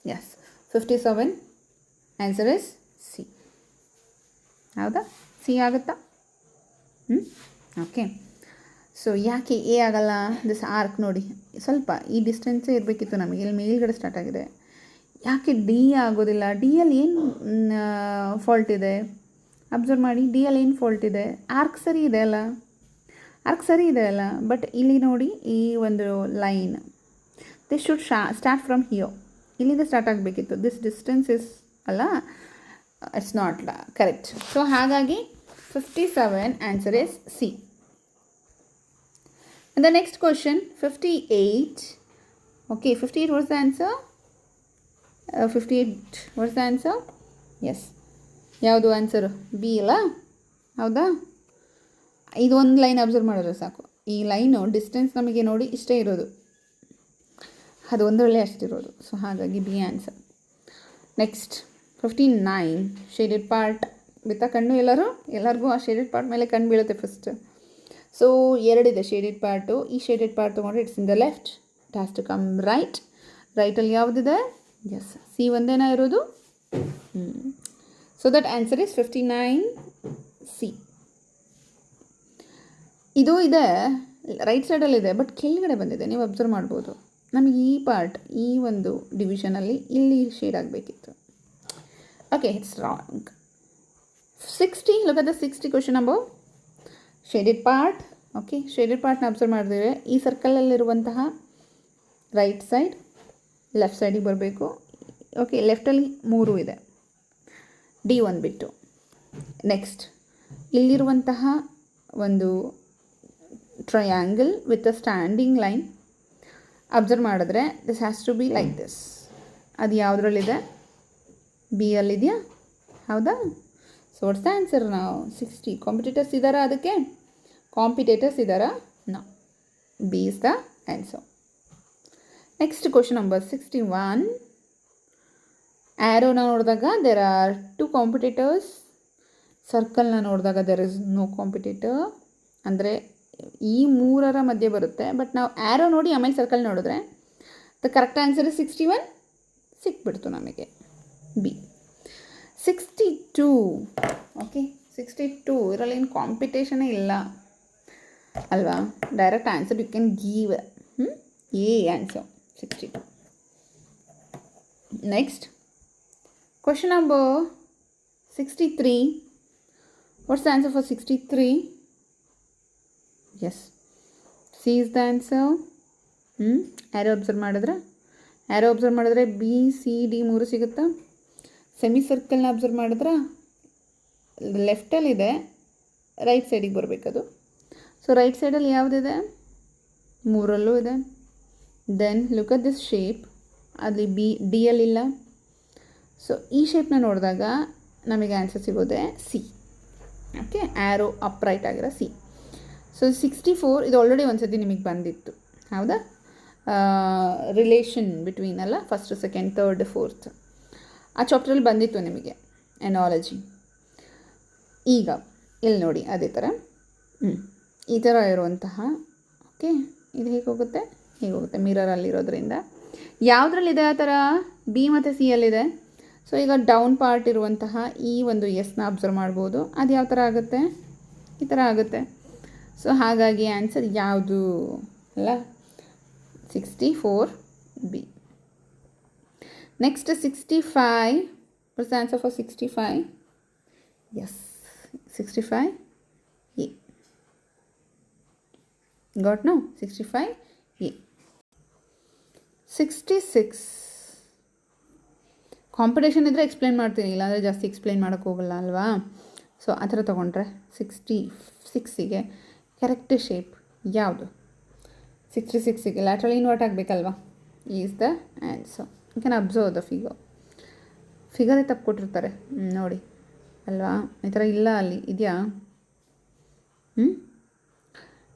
Yes, 57. Answer is C. ಹೌದಾ? ಸಿ ಆಗುತ್ತಾ? ಓಕೆ. ಸೊ ಯಾಕೆ ಎ ಆಗಲ್ಲ? ದಿಸ್ ಆರ್ಕ್ ನೋಡಿ, ಸ್ವಲ್ಪ ಈ ಡಿಸ್ಟೆನ್ಸೇ ಇರಬೇಕಿತ್ತು ನಮಗೆ. ಇಲ್ಲಿ ಮೇಲ್ಗಡೆ ಸ್ಟಾರ್ಟ್ ಆಗಿದೆ. ಯಾಕೆ ಡಿ ಆಗೋದಿಲ್ಲ? ಡಿಯಲ್ಲಿ ಏನು ಫಾಲ್ಟ್ ಇದೆ? ಅಬ್ಸರ್ವ್ ಮಾಡಿ, ಡಿಯಲ್ಲಿ ಏನು ಫಾಲ್ಟ್ ಇದೆ? ಆರ್ಕ್ ಸರಿ ಇದೆ ಅಲ್ಲ, ಆರ್ಕ್ ಸರಿ ಇದೆ ಅಲ್ಲ, ಬಟ್ ಇಲ್ಲಿ ನೋಡಿ ಈ ಒಂದು line this should start from here, ಇಲ್ಲಿಂದ ಸ್ಟಾರ್ಟ್ ಆಗಬೇಕಿತ್ತು. ದಿಸ್ ಡಿಸ್ಟೆನ್ಸ್ ಇಸ್ ಅಲ್ಲ, ಇಟ್ಸ್ ನಾಟ್ ಕರೆಕ್ಟ್. ಸೊ ಹಾಗಾಗಿ 57 answer is C. And the next question, 58. Okay, 58, what's the answer? 58, what's the answer? Yes. ಯಾವುದು ಆನ್ಸರು? ಬಿ ಅಲ್ಲ? ಹೌದಾ? ಇದು ಒಂದು line observe ಮಾಡಿದ್ರೆ ಸಾಕು. ಈ ಲೈನು ಡಿಸ್ಟೆನ್ಸ್ ನಮಗೆ ನೋಡಿ ಇಷ್ಟೇ ಇರೋದು, ಅದು ಒಂದರಲ್ಲೇ ಅಷ್ಟಿರೋದು. ಸೊ ಹಾಗಾಗಿ B answer. Next 59, shaded part. ಬಿತ್ತಾ ಕಣ್ಣು ಎಲ್ಲರಿಗೂ ಆ ಶೇಡೆಡ್ ಪಾರ್ಟ್ ಮೇಲೆ ಕಣ್ಣು ಬೀಳುತ್ತೆ ಫಸ್ಟ್. ಸೊ ಎರಡಿದೆ ಶೇಡೆಡ್ ಪಾರ್ಟು. ಈ ಶೇಡೆಡ್ ಪಾರ್ಟ್ ತೊಗೊಂಡ್ರೆ it's in the left, it has to come right. ರೈಟಲ್ಲಿ ಯಾವುದಿದೆ? ಎಸ್, ಸಿ ಒಂದೇನಾ ಇರೋದು. So that answer is 59 C. ಇದು ಇದೆ ರೈಟ್ ಸೈಡಲ್ಲಿದೆ, ಬಟ್ ಕೆಳಗಡೆ ಬಂದಿದೆ, ನೀವು ಅಬ್ಸರ್ವ್ ಮಾಡ್ಬೋದು. ನಮಗೆ ಈ ಪಾರ್ಟ್, ಈ ಒಂದು ಡಿವಿಷನಲ್ಲಿ ಇಲ್ಲಿ ಶೇಡ್ ಆಗಬೇಕಿತ್ತು. Okay, it's wrong. 60, look at the 60 question above shaded part. Okay, shaded ಪಾರ್ಟ್ನ ಅಬ್ಸರ್ವ್ ಮಾಡಿದ್ರೆ ಈ ಸರ್ಕಲಲ್ಲಿರುವಂತಹ ರೈಟ್ ಸೈಡ್ ಲೆಫ್ಟ್ ಸೈಡಿಗೆ ಬರಬೇಕು. ಓಕೆ, ಲೆಫ್ಟಲ್ಲಿ 3 ಇದೆ, ಡಿ 1 ಬಿಟ್ಟು. ನೆಕ್ಸ್ಟ್ ಇಲ್ಲಿರುವಂತಹ ಒಂದು triangle with a standing line observe ಮಾಡಿದ್ರೆ this has to be like this. ಅದು ಯಾವುದ್ರಲ್ಲಿದೆ? ಬಿ ಅಲ್ಲಿದೆಯಾ? ಹೌದಾ? ಸೊ ವಾಟ್ಸ್ ದ ಆನ್ಸರ್ ನಾವು? 60. ಕಾಂಪಿಟೇಟರ್ಸ್ ಇದ್ದಾರಾ ಅದಕ್ಕೆ? ಕಾಂಪಿಟೇಟರ್ಸ್ ಇದ್ದಾರಾ? No, B is the answer. Next question number 61. ಆ್ಯರೋನ ನೋಡಿದಾಗ ದೇರ್ ಆರ್ 2 ಕಾಂಪಿಟೇಟರ್ಸ್. ಸರ್ಕಲ್ನ ನೋಡಿದಾಗ ದೇರ್ ಇಸ್ ನೋ ಕಾಂಪಿಟೇಟರ್. ಅಂದರೆ ಈ 3ರ ಮಧ್ಯೆ ಬರುತ್ತೆ. ಬಟ್ ನಾವು ಆ್ಯರೋ ನೋಡಿ ಆಮೇಲೆ ಸರ್ಕಲ್ ನೋಡಿದ್ರೆ ದ ಕರೆಕ್ಟ್ ಆನ್ಸರ್ ಇಸ್ 61 ಸಿಕ್ಬಿಡ್ತು ನಮಗೆ, ಬಿ. 62. ಓಕೆ, 62 ಇದರಲ್ಲಿ ಏನು ಕಾಂಪಿಟೇಷನೇ ಇಲ್ಲ ಅಲ್ವಾ? Direct answer you can give a answer 62. Next question number 63. What's the answer for 63? Yes, C is the answer. Arrow observe ಮಾಡಿದ್ರೆ ಬಿ ಸಿ ಡಿ 3 ಸಿಗುತ್ತಾ? Semi ಸರ್ಕಲ್ನ observe ಮಾಡಿದ್ರೆ ಲೆಫ್ಟಲ್ಲಿದೆ, right ಸೈಡಿಗೆ ಬರಬೇಕದು. ಸೊ ರೈಟ್ ಸೈಡಲ್ಲಿ ಯಾವುದಿದೆ? 3ರಲ್ಲೂ ಇದೆ. Then look at this shape, ಅಲ್ಲಿ B ಡಿಯಲ್ಲಿಲ್ಲ. ಸೊ ಈ ಶೇಪ್ನ ನೋಡಿದಾಗ ನಮಗೆ ಆನ್ಸರ್ ಸಿಗೋದೆ ಸಿ. ಓಕೆ, ಆ್ಯರೋ ಅಪ್ರೈಟ್ ಆಗಿರೋ ಸಿ. ಸೊ 64 ಇದು ಆಲ್ರೆಡಿ ಒಂದು ಸತಿ ನಿಮಗೆ ಬಂದಿತ್ತು, ಹೌದಾ? ರಿಲೇಷನ್ ಬಿಟ್ವೀನ್ ಅಲ್ಲ, ಫಸ್ಟ್ ಸೆಕೆಂಡ್ ಥರ್ಡ್ ಫೋರ್ತ್, ಆ ಚಾಪ್ಟ್ರಲ್ಲಿ ಬಂದಿತ್ತು ನಿಮಗೆ ಎನಾಲಜಿ. ಈಗ ಇಲ್ಲಿ ನೋಡಿ ಅದೇ ಥರ ಈ ಥರ ಇರುವಂತಹ, ಓಕೆ, ಇದು ಹೇಗೆ ಹೋಗುತ್ತೆ? ಹೀಗೆ ಹೋಗುತ್ತೆ ಮಿರರಲ್ಲಿರೋದ್ರಿಂದ. ಯಾವುದ್ರಲ್ಲಿದೆ ಆ ಥರ? ಬಿ ಮತ್ತು ಸಿ ಯಲ್ಲಿದೆ. ಸೊ ಈಗ ಡೌನ್ ಪಾರ್ಟ್ ಇರುವಂತಹ ಈ ಒಂದು ಎಸ್ನ ಅಬ್ಸರ್ವ್ ಮಾಡ್ಬೋದು. ಅದು ಯಾವ ಥರ ಆಗುತ್ತೆ? ಈ ಥರ ಆಗುತ್ತೆ. ಸೊ ಹಾಗಾಗಿ ಆನ್ಸರ್ ಯಾವುದು ಅಲ್ಲ? 64 B. Next 65. What's the answer for 65? Yes, 65 A. Got no? 65 A. 66. Competition ಇದ್ದರೆ ಎಕ್ಸ್ಪ್ಲೇನ್ ಮಾಡ್ತೀನಿ, ಇಲ್ಲಾಂದರೆ ಜಾಸ್ತಿ ಎಕ್ಸ್ಪ್ಲೇನ್ ಮಾಡೋಕ್ಕೆ ಹೋಗಲ್ಲ ಅಲ್ವಾ? ಸೊ ಆ ಥರ ತೊಗೊಂಡ್ರೆ 66ಗೆ ಕರೆಕ್ಟ್ ಶೇಪ್ ಯಾವುದು? 66ಗೆ ಲ್ಯಾಟ್ರಲ್ ಇನ್ವರ್ಟ್ ಆಗಬೇಕಲ್ವಾ? Is the answer. You can observe the ಫಿಗರೇ ತಪ್ಪು ಕೊಟ್ಟಿರ್ತಾರೆ ನೋಡಿ ಅಲ್ವಾ? ಈ ಥರ ಇಲ್ಲ, ಅಲ್ಲಿ ಇದೆಯಾ?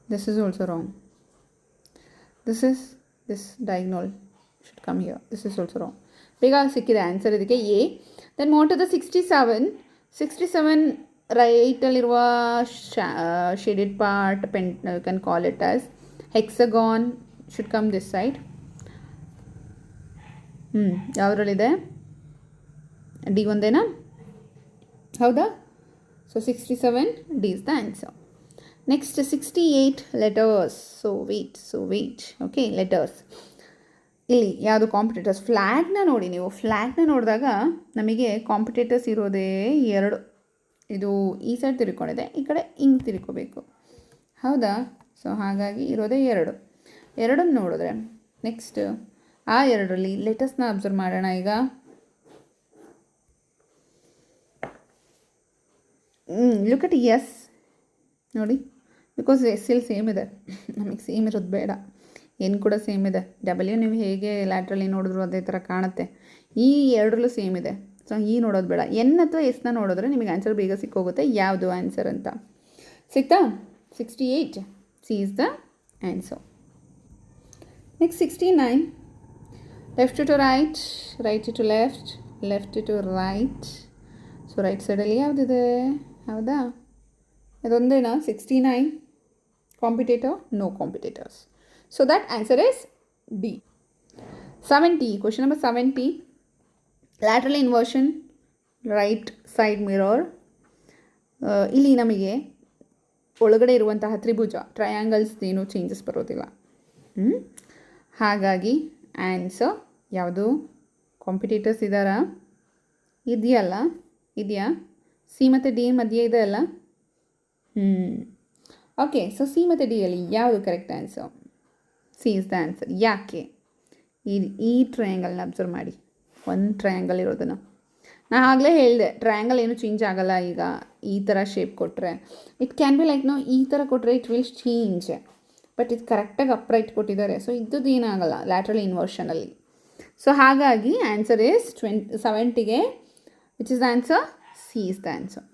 This is also wrong. This diagonal should come here. This is also wrong. ಬೇಗ ಸಿಕ್ಕಿದೆ ಆನ್ಸರ್ ಇದಕ್ಕೆ A. Then move to the 67. ರೈಟಲ್ಲಿರುವ shaded part you can call it as hexagon should come this side. ಯಾವುದ್ರಲ್ಲಿದೆ? D ಒಂದೇನಾ? ಹೌದಾ? So 67 D is the answer. Next 68 letters. So wait okay, letters. ಇಲ್ಲಿ ಯಾವುದು competitors? ಫ್ಲ್ಯಾಗ್ನ ನೋಡಿ ನೀವು. ಫ್ಲ್ಯಾಗ್ನ ನೋಡಿದಾಗ ನಮಗೆ ಕಾಂಪಿಟೇಟರ್ಸ್ ಇರೋದೇ 2. ಇದು ಈ ಸೈಡ್ ತಿರ್ಕೊಂಡಿದೆ, ಈ ಕಡೆ ಹಿಂಗೆ ತಿರ್ಕೋಬೇಕು. ಹೌದಾ? ಸೊ ಹಾಗಾಗಿ ಇರೋದೇ 2. ಎರಡನ್ನು ನೋಡಿದ್ರೆ ನೆಕ್ಸ್ಟ್ ಆ 2ರಲ್ಲಿ ಲೆಟರ್ಸ್ನ ಅಬ್ಸರ್ವ್ ಮಾಡೋಣ ಈಗ. ಲುಕ್ ಅಟ್ ಎಸ್ ನೋಡಿ, ಬಿಕಾಸ್ ಎಸ್ ಇಲ್ಲಿ ಸೇಮ್ ಇದೆ. ನಮಗೆ ಸೇಮ್ ಇರೋದು ಬೇಡ. ಎನ್ ಕೂಡ ಸೇಮ್ ಇದೆ. ಡಬ್ಲ್ಯೂ ನೀವು ಹೇಗೆ ಲ್ಯಾಟ್ರಲ್ಲಿ ನೋಡಿದ್ರು ಅದೇ ಥರ ಕಾಣುತ್ತೆ. ಈ 2ರಲ್ಲೂ ಸೇಮ್ ಇದೆ. ಸೊ ಈ ನೋಡೋದು ಬೇಡ. ಎನ್ ಅಥವಾ ಎಸ್ನ ನೋಡಿದ್ರೆ ನಿಮಗೆ ಆನ್ಸರ್ ಬೇಗ ಸಿಕ್ಕೋಗುತ್ತೆ ಯಾವುದು ಆನ್ಸರ್ ಅಂತ. ಸಿಕ್ತಾ? 68 C is the answer. Next 69 left to right, right to left, left to right. So right ಸೈಡಲ್ಲಿ ಯಾವುದಿದೆ? ಹೌದಾ? ಇದೊಂದೇನಾ 69 competitor? No competitors. So that answer is D. 70, question number 70. Lateral inversion, right side mirror. ಇಲ್ಲಿ ನಮಗೆ ಒಳಗಡೆ ಇರುವಂತಹ ತ್ರಿಭುಜ triangles ಏನು changes ಬರೋದಿಲ್ಲ. ಹಾಗಾಗಿ ಆನ್ಸರ್ ಯಾವುದು? ಕಾಂಪಿಟೇಟರ್ಸ್ ಇದ್ದಾರಾ? ಇದೆಯಾ? ಸಿ ಮತ್ತು ಡಿ ಮಧ್ಯೆ ಇದೆ ಅಲ್ಲ? ಓಕೆ, ಸೊ ಸಿ ಮತ್ತು ಡಿಯಲ್ಲಿ ಯಾವುದು correct answer? C is the answer. ಯಾಕೆ? ಈ ಟ್ರಯಾಂಗಲ್ನ ಅಬ್ಸರ್ವ್ ಮಾಡಿ. ಒಂದು ಟ್ರಯಾಂಗಲ್ ಇರೋದನ್ನು ನಾನು ಆಗಲೇ ಹೇಳಿದೆ, ಟ್ರಯಾಂಗಲ್ ಏನು ಚೇಂಜ್ ಆಗೋಲ್ಲ. ಈಗ ಈ ಥರ ಶೇಪ್ ಕೊಟ್ಟರೆ ಇಟ್ ಕ್ಯಾನ್ ಬಿ ಲೈಕ್ ನಾವು ಈ ಥರ ಕೊಟ್ಟರೆ ಇಟ್ ವಿಲ್ ಚೇಂಜ್. ಬಟ್ ಇದು ಕರೆಕ್ಟಾಗಿ ಅಪ್ರೈಟ್ ಕೊಟ್ಟಿದ್ದಾರೆ. ಸೊ ಇದ್ದದ್ದು ಏನಾಗಲ್ಲ ಲ್ಯಾಟ್ರಲ್ ಇನ್ವರ್ಷನಲ್ಲಿ. ಸೊ ಹಾಗಾಗಿ ಆನ್ಸರ್ ಈಸ್ 70ಗೆ which is the answer? C is the answer.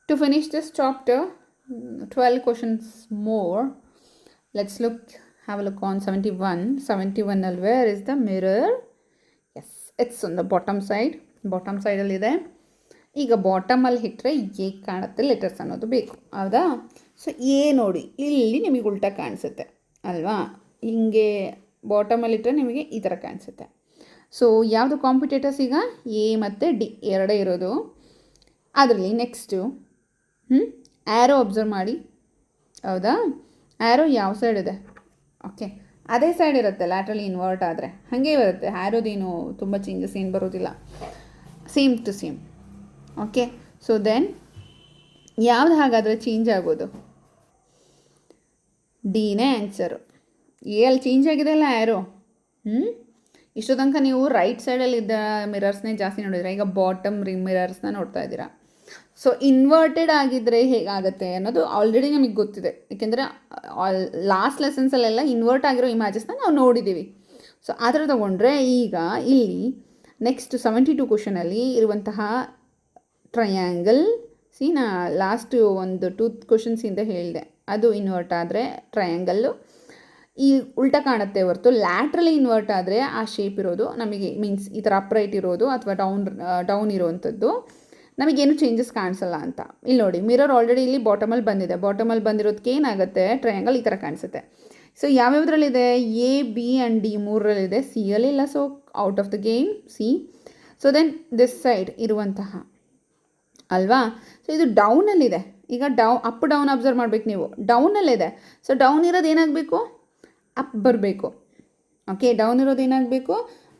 To finish this chapter 12 questions more. Let's have a look on 71. 71 where is the mirror? Yes, it's on the bottom side. Bottom side ಇದೆ. ಈಗ ಬಾಟಮಲ್ಲಿ ಇಟ್ಟರೆ ಹೇಗೆ ಕಾಣುತ್ತೆ letters ಅನ್ನೋದು ಬೇಕು. ಹೌದಾ? So A ನೋಡಿ, ಇಲ್ಲಿ ನಿಮಗೆ ಉಲ್ಟಾ ಕಾಣಿಸುತ್ತೆ ಅಲ್ವಾ? ಹಿಂಗೆ ಬಾಟಮಲ್ಲಿ ಇಟ್ಟರೆ ನಿಮಗೆ ಈ ಥರ ಕಾಣಿಸುತ್ತೆ. ಸೊ ಯಾವುದು ಕಾಂಪಿಟೇಟರ್ಸ್? ಈಗ ಎ ಮತ್ತು ಡಿ ಎರಡೇ ಇರೋದು. ಅದರಲ್ಲಿ ನೆಕ್ಸ್ಟು ಆ್ಯರೋ ಅಬ್ಸರ್ವ್ ಮಾಡಿ. ಹೌದಾ? ಆ್ಯರೋ ಯಾವ ಸೈಡ್ ಇದೆ? ಓಕೆ, ಅದೇ ಸೈಡ್ ಇರುತ್ತೆ ಲ್ಯಾಟ್ರಲಿ ಇನ್ವರ್ಟ್ ಆದರೆ. ಹಾಗೆ ಬರುತ್ತೆ. ಆ್ಯರೋದೇನು ತುಂಬ ಚೇಂಜಸ್ ಏನು ಬರೋದಿಲ್ಲ, same to same. Okay, so then ಯಾವ್ದು ಹಾಗಾದರೆ ಚೇಂಜ್ ಆಗೋದು? ಡಿನೇ ಆನ್ಸರು. ಎ ಅಲ್ಲಿ ಚೇಂಜ್ ಆಗಿದೆ ಅಲ್ಲ ಆ್ಯರೋ. ಇಷ್ಟು ತನಕ ನೀವು ರೈಟ್ ಸೈಡಲ್ಲಿದ್ದ ಮಿರರ್ಸ್ನೇ ಜಾಸ್ತಿ ನೋಡಿದ್ರೆ, ಈಗ ಬಾಟಮ್ ಮಿರರ್ಸ್ನ ನೋಡ್ತಾ ಇದ್ದೀರಾ. ಸೊ ಇನ್ವರ್ಟೆಡ್ ಆಗಿದ್ದರೆ ಹೇಗಾಗುತ್ತೆ ಅನ್ನೋದು ಆಲ್ರೆಡಿ ನಮಗೆ ಗೊತ್ತಿದೆ. ಏಕೆಂದರೆ ಲಾಸ್ಟ್ ಲೆಸನ್ಸಲ್ಲೆಲ್ಲ ಇನ್ವರ್ಟ್ ಆಗಿರೋ ಇಮೇಜಸ್ನ ನಾವು ನೋಡಿದ್ದೀವಿ. ಸೊ ಆ ಥರ ತೊಗೊಂಡ್ರೆ ಈಗ ಇಲ್ಲಿ ನೆಕ್ಸ್ಟ್ 72 ಕ್ವಶನಲ್ಲಿ ಇರುವಂತಹ ಟ್ರಯಾಂಗಲ್ ನಾ ಲಾಸ್ಟ್ ಒಂದು 2 ಕ್ವಶನ್ಸಿಂದ ಹೇಳಿದೆ, ಅದು ಇನ್ವರ್ಟ್ ಆದರೆ ಟ್ರಯಾಂಗಲ್ಲು ಈ ಉಲ್ಟಾ ಕಾಣುತ್ತೆ ಹೊರತು ಲ್ಯಾಟ್ರಲಿ ಇನ್ವರ್ಟ್ ಆದರೆ ಆ ಶೇಪ್ ಇರೋದು ನಮಗೆ ಮೀನ್ಸ್ ಈ ಥರ ಅಪ್ರೈಟ್ ಇರೋದು ಅಥವಾ ಡೌನ್ ಇರೋವಂಥದ್ದು ನಮಗೇನು ಚೇಂಜಸ್ ಕಾಣಿಸಲ್ಲ ಅಂತ. ಇಲ್ಲಿ ನೋಡಿ, ಮಿರರ್ ಆಲ್ರೆಡಿ ಇಲ್ಲಿ ಬಾಟಮಲ್ಲಿ ಬಂದಿದೆ. ಬಾಟಮಲ್ಲಿ ಬಂದಿರೋದಕ್ಕೆ ಏನಾಗುತ್ತೆ? ಟ್ರಯಾಂಗಲ್ ಈ ಥರ ಕಾಣಿಸುತ್ತೆ. ಸೊ ಯಾವ್ಯಾವುದ್ರಲ್ಲಿದೆ? ಎ, ಬಿ ಆ್ಯಂಡ್ ಡಿ ಮೂರರಲ್ಲಿದೆ. ಸಿ ಅಲ್ಲಿಲ್ಲ. So out of the game C. So then this side ಇರುವಂತಹ ಅಲ್ವಾ? ಸೊ ಇದು ಡೌನಲ್ಲಿದೆ. ಈಗ ಅಪ್ ಡೌನ್ ಅಬ್ಸರ್ವ್ ಮಾಡಬೇಕು ನೀವು. ಡೌನಲ್ಲಿದೆ. ಸೊ ಡೌನ್ ಇರೋದು ಏನಾಗಬೇಕು? ಅಪ್ ಬರಬೇಕು. ಓಕೆ, ಡೌನ್ ಇರೋದು ಏನಾಗಬೇಕು?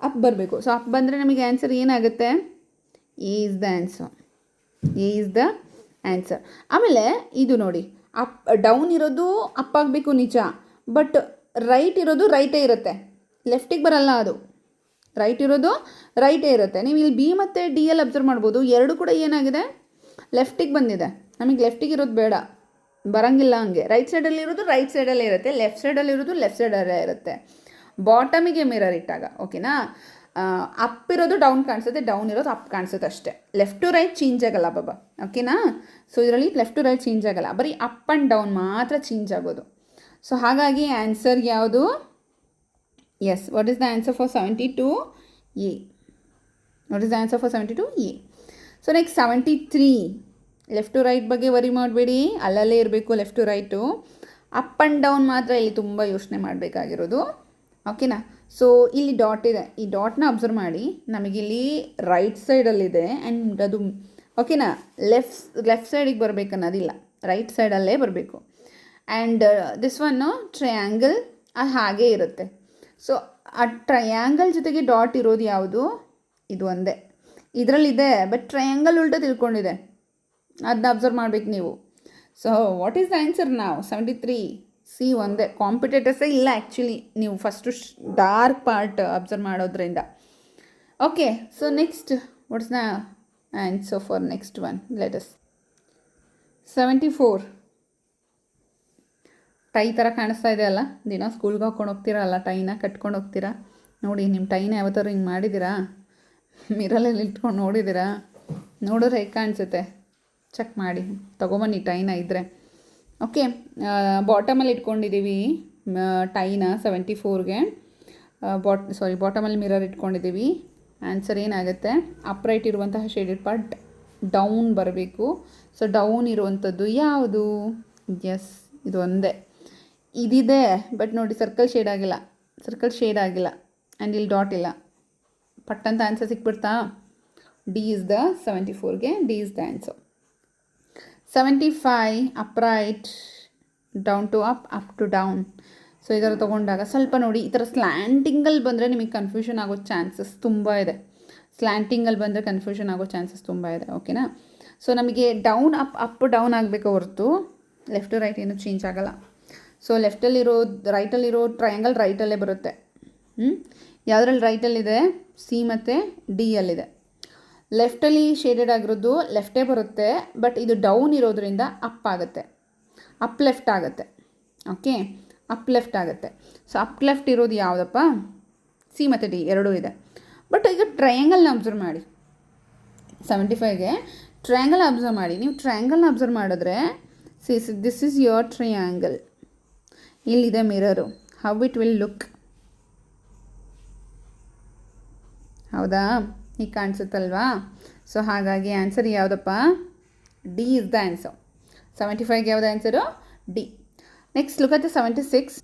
ಅಪ್ ಬರಬೇಕು. ಸೊ ಅಪ್ ಬಂದರೆ ನಮಗೆ ಆನ್ಸರ್ ಏನಾಗುತ್ತೆ? A is the answer. A is the answer. ಆಮೇಲೆ ಇದು ನೋಡಿ, ಅಪ್ ಡೌನ್ ಇರೋದು ಅಪ್ ಆಗಬೇಕು ನಿಜ, ಬಟ್ ರೈಟ್ ಇರೋದು ರೈಟೇ ಇರುತ್ತೆ, ಲೆಫ್ಟಿಗೆ ಬರಲ್ಲ. ಅದು ರೈಟ್ ಇರೋದು ರೈಟೇ ಇರುತ್ತೆ. ನೀವು ಇಲ್ಲಿ ಬಿ ಮತ್ತು ಡಿ ಎಲ್ ಅಬ್ಸರ್ವ್ ಮಾಡ್ಬೋದು. ಎರಡು ಕೂಡ ಏನಾಗಿದೆ? ಲೆಫ್ಟಿಗೆ ಬಂದಿದೆ. ನಮಗೆ ಲೆಫ್ಟಿಗೆ ಇರೋದು ಬೇಡ, ಬರೋಂಗಿಲ್ಲ ಹಂಗೆ. ರೈಟ್ ಸೈಡಲ್ಲಿರೋದು ರೈಟ್ ಸೈಡಲ್ಲೇ ಇರುತ್ತೆ, ಲೆಫ್ಟ್ ಸೈಡಲ್ಲಿರೋದು ಲೆಫ್ಟ್ ಸೈಡಲ್ಲೇ ಇರುತ್ತೆ ಬಾಟಮಿಗೆ ಮಿರರ್ ಇಟ್ಟಾಗ. ಓಕೆನಾ? ಅಪ್ ಇರೋದು ಡೌನ್ ಕಾಣಿಸುತ್ತೆ, ಡೌನ್ ಇರೋದು ಅಪ್ ಕಾಣಿಸುತ್ತೆ ಅಷ್ಟೇ. ಲೆಫ್ಟ್ ಟು ರೈಟ್ ಚೇಂಜ್ ಆಗಲ್ಲ ಬಾಬಾ. ಓಕೆನಾ? ಸೊ ಇದರಲ್ಲಿ ಲೆಫ್ಟ್ ಟು ರೈಟ್ ಚೇಂಜ್ ಆಗಲ್ಲ, ಬರೀ ಅಪ್ ಆ್ಯಂಡ್ ಡೌನ್ ಮಾತ್ರ ಚೇಂಜ್ ಆಗೋದು. ಸೊ ಹಾಗಾಗಿ ಆನ್ಸರ್ ಯಾವುದು? Yes, what is the answer for 72? A. What is the answer for 72? A. So next 73. Left to right ಬಗ್ಗೆ ವರಿ ಮಾಡಬೇಡಿ, ಅಲ್ಲಲ್ಲೇ ಇರಬೇಕು left to right. Up and down ಮಾತ್ರ ಇಲ್ಲಿ ತುಂಬ ಯೋಚನೆ ಮಾಡಬೇಕಾಗಿರೋದು. ಓಕೆನಾ? ಸೊ ಇಲ್ಲಿ ಡಾಟ್ ಇದೆ, ಈ ಡಾಟ್ನ ಅಬ್ಸರ್ವ್ ಮಾಡಿ. ನಮಗಿಲ್ಲಿ ರೈಟ್ ಸೈಡಲ್ಲಿದೆ ಆ್ಯಂಡ್ ಅದು ಓಕೆನಾ ಲೆಫ್ಟ್ ಸೈಡಿಗೆ ಬರಬೇಕನ್ನೋದಿಲ್ಲ, ರೈಟ್ ಸೈಡಲ್ಲೇ ಬರಬೇಕು. ಆ್ಯಂಡ್ ದಿಸ್ ಒನ್ನು ಟ್ರಯಾಂಗಲ್ ಅದು ಹಾಗೇ ಇರುತ್ತೆ. ಸೊ ಆ ಟ್ರಯಾಂಗಲ್ ಜೊತೆಗೆ ಡಾಟ್ ಇರೋದು ಯಾವುದು? ಇದು ಒಂದೇ. ಇದರಲ್ಲಿದೆ ಬಟ್ ಟ್ರಯಾಂಗಲ್ ಉಲ್ಟಾ ತಿಳ್ಕೊಂಡಿದೆ, ಅದನ್ನ ಅಬ್ಸರ್ವ್ ಮಾಡಬೇಕು ನೀವು. So what is the answer ನಾವು? 73 ಸಿ ಒಂದೇ. ಕಾಂಪಿಟೇಟರ್ಸೇ ಇಲ್ಲ ಆ್ಯಕ್ಚುಲಿ, ನೀವು ಫಸ್ಟು ಡಾರ್ಕ್ ಪಾರ್ಟ್ ಅಬ್ಸರ್ವ್ ಮಾಡೋದ್ರಿಂದ. Okay, so next what's the answer for next one? Let us 74. Tie ಥರ ಕಾಣಿಸ್ತಾ ಇದೆ ಅಲ್ಲ, ದಿನ ಸ್ಕೂಲ್ಗೆ ಹಾಕ್ಕೊಂಡು ಹೋಗ್ತೀರಾ ಅಲ್ಲ, ಟೈನ ಕಟ್ಕೊಂಡು ಹೋಗ್ತೀರಾ ನೋಡಿ. ನಿಮ್ಮ ಟೈನ ಯಾವತ್ತಾರು ಹಿಂಗೆ ಮಾಡಿದ್ದೀರಾ? ಮಿರರಲ್ಲಿ ಇಟ್ಕೊಂಡು ನೋಡಿದ್ದೀರಾ? ನೋಡಿದ್ರೆ ಹೇಗೆ ಕಾಣಿಸುತ್ತೆ? ಚೆಕ್ ಮಾಡಿ, ತೊಗೊಬನ್ನಿ ಟೈನ ಇದ್ದರೆ. ಓಕೆ, ಬಾಟಮಲ್ಲಿ ಇಟ್ಕೊಂಡಿದ್ದೀವಿ ಟೈನ 74ಗೆ. ಬಾಟಮಲ್ಲಿ ಮಿರರ್ ಇಟ್ಕೊಂಡಿದ್ದೀವಿ. ಆನ್ಸರ್ ಏನಾಗುತ್ತೆ? ಅಪ್ರೈಟ್ ಇರುವಂತಹ ಶೇಡೆಡ್ ಪಾರ್ಟ್ ಡೌನ್ ಬರಬೇಕು. ಸೊ ಡೌನ್ ಇರುವಂಥದ್ದು ಯಾವುದು? ಎಸ್, ಇದು ಒಂದೇ. ಇದಿದೆ ಬಟ್ ನೋಡಿ ಸರ್ಕಲ್ ಶೇಡ್ ಆಗಿಲ್ಲ ಆ್ಯಂಡ್ ಇಲ್ಲಿ ಡಾಟ್ ಇಲ್ಲ. ಪಟ್ಟಂತ ಆನ್ಸರ್ ಸಿಕ್ಬಿಡ್ತಾ? ಡಿ ಇಸ್ ದ 74ಗೆ D is the answer. 75 upright, down to up to down. So ಈ ಥರ ತೊಗೊಂಡಾಗ ಸ್ವಲ್ಪ ನೋಡಿ, ಈ ಥರ ಸ್ಲ್ಯಾಂಟಿಂಗಲ್ಲಿ ಬಂದರೆ ನಿಮಗೆ ಕನ್ಫ್ಯೂಷನ್ ಆಗೋ ಚಾನ್ಸಸ್ ತುಂಬ ಇದೆ. ಓಕೆನಾ? ಸೊ ನಮಗೆ ಡೌನ್ ಅಪ್ ಡೌನ್ ಆಗಬೇಕು ಹೊರತು ಲೆಫ್ಟ್ ಟು ರೈಟ್ ಏನೂ ಚೇಂಜ್ ಆಗೋಲ್ಲ. ಸೊ ರೈಟಲ್ಲಿರೋ ಟ್ರಯಾಂಗಲ್ ರೈಟಲ್ಲೇ ಬರುತ್ತೆ. ಯಾವುದ್ರಲ್ಲಿ ರೈಟಲ್ಲಿದೆ? ಸಿ ಮತ್ತು ಡಿ ಅಲ್ಲಿದೆ. ಲೆಫ್ಟಲ್ಲಿ ಶೇಡೆಡ್ ಆಗಿರೋದು ಲೆಫ್ಟೇ ಬರುತ್ತೆ, ಬಟ್ ಇದು ಡೌನ್ ಇರೋದ್ರಿಂದ ಅಪ್ ಆಗುತ್ತೆ, ಅಪ್ ಲೆಫ್ಟ್ ಆಗುತ್ತೆ. ಓಕೆ, ಅಪ್ ಲೆಫ್ಟ್ ಆಗುತ್ತೆ. ಸೊ ಅಪ್ ಲೆಫ್ಟ್ ಇರೋದು ಯಾವುದಪ್ಪ? ಸಿ ಮತ್ತು ಡಿ ಎರಡೂ ಇದೆ. ಬಟ್ ಈಗ ಟ್ರಯಾಂಗಲ್ನ ಅಬ್ಸರ್ವ್ ಮಾಡಿ. 75ಗೆ ಟ್ರಯಾಂಗಲ್ ಅಬ್ಸರ್ವ್ ಮಾಡಿ. ನೀವು ಟ್ರಯಾಂಗಲ್ನ ಅಬ್ಸರ್ವ್ ಮಾಡಿದ್ರೆ ದಿಸ್ ಈಸ್ ಯುವರ್ ಟ್ರಯಾಂಗಲ್. ಇಲ್ಲಿದೆ mirror. How it will look? ಹೌದಾ? ಈಗ ಕಾಣಿಸುತ್ತಲ್ವಾ? ಸೊ ಹಾಗಾಗಿ ಆನ್ಸರ್ ಯಾವುದಪ್ಪ? D is the answer. 75ಗೆ ಯಾವುದು answer? D. Next look at 76.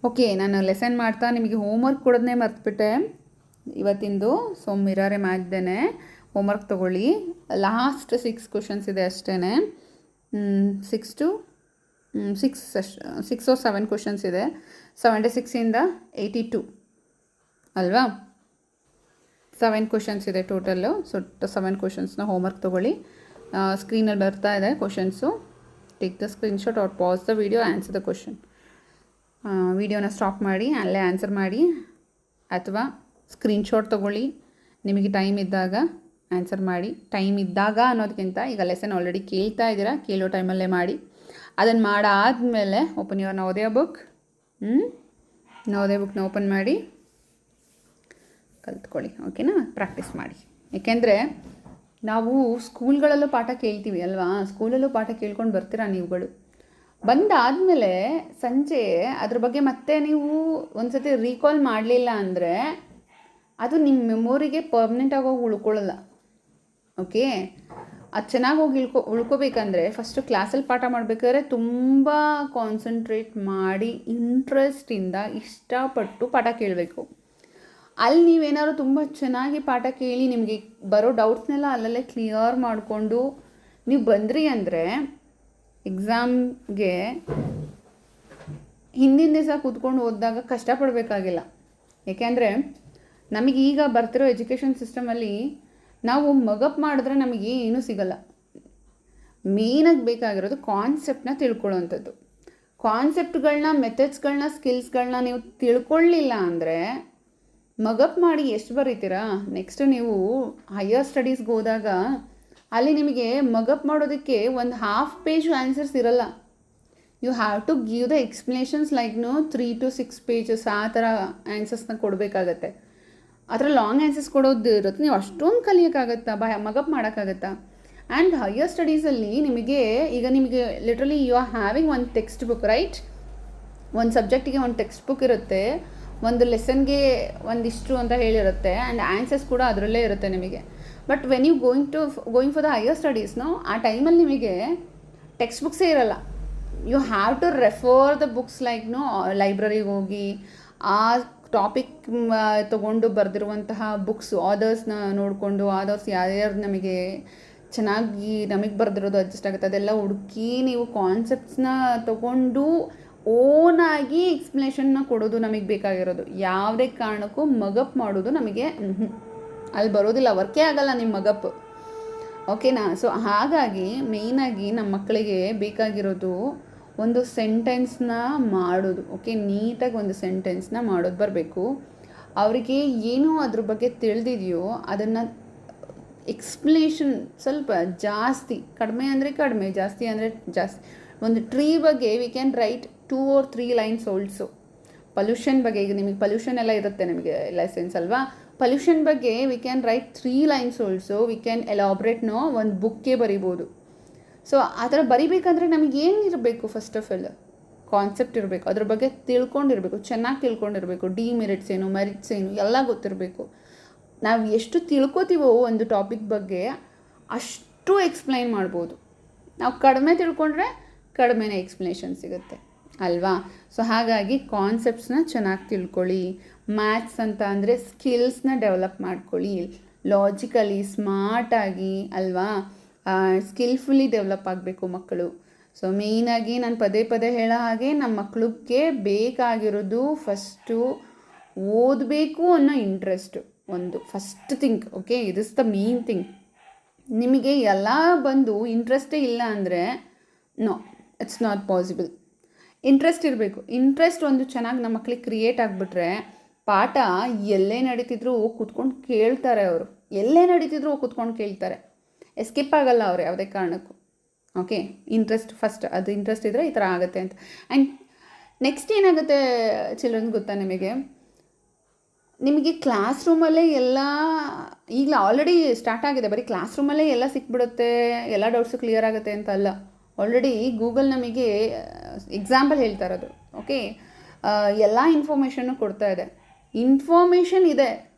Okay, ನಾನು ಲೆಸನ್ ಮಾಡ್ತಾ ನಿಮಗೆ ಹೋಮ್ವರ್ಕ್ ಕೊಡೋದನ್ನೇ ಮರ್ತುಬಿಟ್ಟೆ ಇವತ್ತಿಂದು. ಸೊ ಮಿರರೇ ಮಾಡಿದ್ದೇನೆ, ಹೋಮ್ವರ್ಕ್ ತೊಗೊಳ್ಳಿ. ಲಾಸ್ಟ್ 6 ಕ್ವಶನ್ಸ್ ಇದೆ ಅಷ್ಟೇ. 6 or 7 ಕ್ವಶನ್ಸ್ ಇದೆ. 76ಇಂದ 82 ಅಲ್ವಾ? 7 ಕ್ವಶನ್ಸ್ ಇದೆ ಟೋಟಲ್ಲು. ಸೊ 7 ಕ್ವಶನ್ಸ್ನ ಹೋಮ್ವರ್ಕ್ ತೊಗೊಳ್ಳಿ. ಸ್ಕ್ರೀನಲ್ಲಿ ಬರ್ತಾ ಇದೆ questions. Take the screenshot or pause the video, answer the question. ವಿಡಿಯೋನ ಸ್ಟಾಪ್ ಮಾಡಿ ಅಲ್ಲೇ ಆನ್ಸರ್ ಮಾಡಿ, ಅಥವಾ ಸ್ಕ್ರೀನ್ಶಾಟ್ ತೊಗೊಳ್ಳಿ. ನಿಮಗೆ ಟೈಮ್ ಇದ್ದಾಗ ಆನ್ಸರ್ ಮಾಡಿ. ಟೈಮ್ ಇದ್ದಾಗ ಅನ್ನೋದಕ್ಕಿಂತ ಈಗ ಲೆಸನ್ ಆಲ್ರೆಡಿ ಕೇಳ್ತಾ ಇದ್ದೀರಾ, ಕೇಳೋ ಟೈಮಲ್ಲೇ ಮಾಡಿ. ಅದನ್ನು ಮಾಡಾದಮೇಲೆ open your Navodaya book. Navodaya ಬುಕ್ನ ಓಪನ್ ಮಾಡಿ ಕಲ್ತ್ಕೊಳ್ಳಿ. ಓಕೆನಾ? ಪ್ರಾಕ್ಟೀಸ್ ಮಾಡಿ. ಏಕೆಂದರೆ ನಾವು ಸ್ಕೂಲ್ಗಳಲ್ಲೂ ಪಾಠ ಕೇಳ್ತೀವಿ ಅಲ್ವಾ? ಸ್ಕೂಲಲ್ಲೂ ಪಾಠ ಕೇಳ್ಕೊಂಡು ಬರ್ತೀರಾ ನೀವುಗಳು. ಬಂದಾದಮೇಲೆ ಸಂಜೆ ಅದ್ರ ಬಗ್ಗೆ ಮತ್ತೆ ನೀವು ಒಂದು ಸತಿ ರೀಕಾಲ್ ಮಾಡಲಿಲ್ಲ ಅಂದರೆ ಅದು ನಿಮ್ಮ ಮೆಮೊರಿಗೆ ಪರ್ಮನೆಂಟಾಗಿ ಹೋಗಿ ಉಳ್ಕೊಳ್ಳಲ್ಲ. ಓಕೆ, ಅದು ಚೆನ್ನಾಗಿ ಹೋಗಿ ಉಳ್ಕೋಬೇಕಂದ್ರೆ ಫಸ್ಟು ಕ್ಲಾಸಲ್ಲಿ ಪಾಠ ಮಾಡಬೇಕಾದ್ರೆ ತುಂಬ ಕಾನ್ಸಂಟ್ರೇಟ್ ಮಾಡಿ ಇಂಟ್ರೆಸ್ಟಿಂದ ಇಷ್ಟಪಟ್ಟು ಪಾಠ ಕೇಳಬೇಕು. ಅಲ್ಲಿ ನೀವೇನಾದ್ರು ತುಂಬ ಚೆನ್ನಾಗಿ ಪಾಠ ಕೇಳಿ ನಿಮಗೆ ಬರೋ ಡೌಟ್ಸ್ನೆಲ್ಲ ಅಲ್ಲಲ್ಲೇ ಕ್ಲಿಯರ್ ಮಾಡಿಕೊಂಡು ನೀವು ಬಂದ್ರಿ ಅಂದರೆ ಎಕ್ಸಾಮ್ಗೆ ಹಿಂದಿನ ದಿವಸ ಕೂತ್ಕೊಂಡು ಓದಿದಾಗ ಕಷ್ಟಪಡಬೇಕಾಗಿಲ್ಲ. ಏಕೆಂದರೆ ನಮಗೀಗ ಬರ್ತಿರೋ ಎಜುಕೇಷನ್ ಸಿಸ್ಟಮಲ್ಲಿ ನಾವು ಮಗಪ್ ಮಾಡಿದ್ರೆ ನಮಗೆ ಏನೂ ಸಿಗಲ್ಲ. ಮೇಯ್ನಾಗಿ ಬೇಕಾಗಿರೋದು ಕಾನ್ಸೆಪ್ಟನ್ನ ತಿಳ್ಕೊಳ್ಳೋವಂಥದ್ದು. ಕಾನ್ಸೆಪ್ಟ್ಗಳನ್ನ, ಮೆಥಡ್ಸ್ಗಳನ್ನ, ಸ್ಕಿಲ್ಸ್ಗಳನ್ನ ನೀವು ತಿಳ್ಕೊಳ್ಳಿಲ್ಲ ಅಂದರೆ ಮಗಪ್ ಮಾಡಿ ಎಷ್ಟು ಬರೀತೀರಾ? ನೆಕ್ಸ್ಟು ನೀವು ಹೈಯರ್ ಸ್ಟಡೀಸ್ಗೆ ಹೋದಾಗ ಅಲ್ಲಿ ನಿಮಗೆ ಮಗಪ್ ಮಾಡೋದಕ್ಕೆ ಒಂದು ಹಾಫ್ ಪೇಜ್ ಆನ್ಸರ್ಸ್ ಇರಲ್ಲ. You have to give the explanations like 3 to 6 pages ಆ ಥರ ಆನ್ಸರ್ಸ್ನ ಕೊಡಬೇಕಾಗತ್ತೆ. ಆ ಥರ ಲಾಂಗ್ ಆನ್ಸರ್ಸ್ ಕೊಡೋದು ಇರುತ್ತೆ. ನೀವು ಅಷ್ಟೊಂದು ಕಲಿಯೋಕ್ಕಾಗತ್ತಾ? ಮಗಪ್ ಮಾಡೋಕ್ಕಾಗತ್ತಾ? ಆ್ಯಂಡ್ ಹೈಯರ್ ಸ್ಟಡೀಸಲ್ಲಿ ನಿಮಗೆ ಲಿಟ್ರಲಿ ಯು ಆರ್ ಹ್ಯಾವಿಂಗ್ ಒಂದು ಟೆಕ್ಸ್ಟ್ ಬುಕ್, ರೈಟ್? ಒಂದು ಸಬ್ಜೆಕ್ಟಿಗೆ ಒಂದು ಟೆಕ್ಸ್ಟ್ ಬುಕ್ ಇರುತ್ತೆ, ಒಂದು ಲೆಸನ್ಗೆ ಒಂದಿಷ್ಟು ಅಂತ ಹೇಳಿರುತ್ತೆ, ಆ್ಯಂಡ್ ಆನ್ಸರ್ಸ್ ಕೂಡ ಅದರಲ್ಲೇ ಇರುತ್ತೆ ನಿಮಗೆ. But when you going for the higher ಸ್ಟಡೀಸ್ನೋ ಆ ಟೈಮಲ್ಲಿ ನಿಮಗೆ ಟೆಕ್ಸ್ಟ್ ಬುಕ್ಸೇ ಇರಲ್ಲ. You have to refer the books like ಲೈಬ್ರರಿಗೆ ಹೋಗಿ ಆ ಟಾಪಿಕ್ ತೊಗೊಂಡು ಬರೆದಿರುವಂತಹ ಬುಕ್ಸು ಆದರ್ಸ್ನ ನೋಡಿಕೊಂಡು ಆದರ್ಸ್ ಯಾರ್ಯಾರು ನಮಗೆ ಚೆನ್ನಾಗಿ ನಮಗೆ ಬರೆದಿರೋದು ಅಡ್ಜಸ್ಟ್ ಆಗುತ್ತೆ ಅದೆಲ್ಲ ಹುಡುಕಿ ನೀವು ಕಾನ್ಸೆಪ್ಟ್ಸ್ನ ತೊಗೊಂಡು ಓನಾಗಿ ಎಕ್ಸ್ಪ್ಲನೇಷನ್ನ ಕೊಡೋದು ನಮಗೆ ಬೇಕಾಗಿರೋದು. ಯಾವುದೇ ಕಾರಣಕ್ಕೂ ಮಗಪ್ ಮಾಡೋದು ನಮಗೆ ಅಲ್ಲಿ ಬರೋದಿಲ್ಲ, ವರ್ಕೇ ಆಗಲ್ಲ ನಿಮ್ಮ ಮಗಪ್. ಓಕೆನಾ? ಸೊ ಹಾಗಾಗಿ ಮೇಯ್ನಾಗಿ ನಮ್ಮ ಮಕ್ಕಳಿಗೆ ಬೇಕಾಗಿರೋದು ಒಂದು ಸೆಂಟೆನ್ಸ್ನ ಮಾಡೋದು. ಓಕೆ, ನೀಟಾಗಿ ಒಂದು ಸೆಂಟೆನ್ಸ್ನ ಮಾಡೋದು ಬರಬೇಕು. ಅವರಿಗೆ ಏನು ಅದ್ರ ಬಗ್ಗೆ ತಿಳಿದಿದೆಯೋ ಅದನ್ನು ಎಕ್ಸ್ಪ್ಲನೇಷನ್ ಸ್ವಲ್ಪ ಜಾಸ್ತಿ, ಕಡಿಮೆ ಅಂದರೆ ಕಡಿಮೆ, ಜಾಸ್ತಿ ಅಂದರೆ ಜಾಸ್ತಿ. ಒಂದು ಟ್ರೀ ಬಗ್ಗೆ we can right 2 or 3 lines also. Pollution ಬಗ್ಗೆ, ಈಗ ನಿಮಗೆ ಪೊಲ್ಯೂಷನ್ ಎಲ್ಲ ಇರುತ್ತೆ ನಿಮಗೆ ಲೈಸೆನ್ಸ್ ಅಲ್ವಾ, ಪೊಲ್ಯೂಷನ್ ಬಗ್ಗೆ we can write 3 lines also. We can ಎಲಾಬ್ರೇಟ್ನೋ ಒಂದು ಬುಕ್ಕೇ ಬರಿಬೋದು. ಸೊ ಆ ಥರ ಬರಿಬೇಕಂದ್ರೆ ನಮಗೆ ಏನಿರಬೇಕು? ಫಸ್ಟ್ ಆಫ್ ಆಲ್ ಕಾನ್ಸೆಪ್ಟ್ ಇರಬೇಕು, ಅದ್ರ ಬಗ್ಗೆ ತಿಳ್ಕೊಂಡಿರಬೇಕು, ಚೆನ್ನಾಗಿ ತಿಳ್ಕೊಂಡಿರಬೇಕು. ಡಿಮೆರಿಟ್ಸ್ ಏನು, ಮೆರಿಟ್ಸ್ ಏನು ಎಲ್ಲ ಗೊತ್ತಿರಬೇಕು. ನಾವು ಎಷ್ಟು ತಿಳ್ಕೊತೀವೋ ಒಂದು ಟಾಪಿಕ್ ಬಗ್ಗೆ ಅಷ್ಟು ಎಕ್ಸ್ಪ್ಲೈನ್ ಮಾಡ್ಬೋದು. ನಾವು ಕಡಿಮೆ ತಿಳ್ಕೊಂಡ್ರೆ ಕಡಿಮೆನೇ ಎಕ್ಸ್ಪ್ಲನೇಷನ್ ಸಿಗುತ್ತೆ ಅಲ್ವಾ? ಸೊ ಹಾಗಾಗಿ ಕಾನ್ಸೆಪ್ಟ್ಸ್ನ ಚೆನ್ನಾಗಿ ತಿಳ್ಕೊಳ್ಳಿ. ಮ್ಯಾಥ್ಸ್ ಅಂತ ಅಂದರೆ ಸ್ಕಿಲ್ಸ್ನ ಡೆವಲಪ್ ಮಾಡ್ಕೊಳ್ಳಿ, ಲಾಜಿಕಲಿ ಸ್ಮಾರ್ಟಾಗಿ ಅಲ್ವಾ, ಸ್ಕಿಲ್ಫುಲ್ಲಿ ಡೆವಲಪ್ ಆಗಬೇಕು ಮಕ್ಕಳು. ಸೊ ಮೇಯ್ನಾಗಿ ನಾನು ಪದೇ ಪದೇ ಹೇಳೋ ಹಾಗೆ ನಮ್ಮ ಮಕ್ಕಳಿಗೆ ಬೇಕಾಗಿರೋದು ಫಸ್ಟು ಓದಬೇಕು ಅನ್ನೋ ಇಂಟ್ರೆಸ್ಟು ಒಂದು first thing. Okay, is the main thing. ನಿಮಗೆ ಎಲ್ಲ ಬಂದು ಇಂಟ್ರೆಸ್ಟೇ ಇಲ್ಲ ಅಂದರೆ no, it's not possible. Interest ಇರಬೇಕು. ಇಂಟ್ರೆಸ್ಟ್ ಒಂದು ಚೆನ್ನಾಗಿ ನಮ್ಮ ಮಕ್ಕಳಿಗೆ ಕ್ರಿಯೇಟ್ ಆಗಿಬಿಟ್ರೆ ಪಾಠ ಎಲ್ಲೇ ನಡೀತಿದ್ರು ಕೂತ್ಕೊಂಡು ಕೇಳ್ತಾರೆ. ಅವರು ಎಲ್ಲೇ ನಡೀತಿದ್ರು ಕೂತ್ಕೊಂಡು ಕೇಳ್ತಾರೆ, ಎಸ್ಕೇಪ್ ಆಗಲ್ಲ ಅವ್ರು ಯಾವುದೇ ಕಾರಣಕ್ಕೂ. ಓಕೆ, ಇಂಟ್ರೆಸ್ಟ್ ಫಸ್ಟ್, ಅದು ಇಂಟ್ರೆಸ್ಟ್ ಇದ್ದರೆ ಈ ಥರ ಆಗುತ್ತೆ ಅಂತ. ಆ್ಯಂಡ್ ನೆಕ್ಸ್ಟ್ ಏನಾಗುತ್ತೆ ಚಿಲ್ಡ್ರನ್ಸ್ ಗೊತ್ತಾ ನಿಮಗೆ ಕ್ಲಾಸ್ ರೂಮಲ್ಲೇ ಎಲ್ಲ ಈಗಲೇ ಆಲ್ರೆಡಿ ಸ್ಟಾರ್ಟ್ ಆಗಿದೆ. ಬರೀ ಕ್ಲಾಸ್ ರೂಮಲ್ಲೇ ಎಲ್ಲ ಸಿಕ್ಬಿಡುತ್ತೆ, ಎಲ್ಲ ಡೌಟ್ಸು ಕ್ಲಿಯರ್ ಆಗುತ್ತೆ ಅಂತ ಅಲ್ಲ. ಆಲ್ರೆಡಿ ಗೂಗಲ್ ನಮಗೆ ಎಕ್ಸಾಂಪಲ್ ಹೇಳ್ತಾ ಇರೋದು. ಓಕೆ, ಎಲ್ಲ ಇನ್ಫಾರ್ಮೇಷನ್ನು ಕೊಡ್ತಾ ಇದೆ. ಇನ್ಫಾರ್ಮೇಷನ್ ಇದೆ.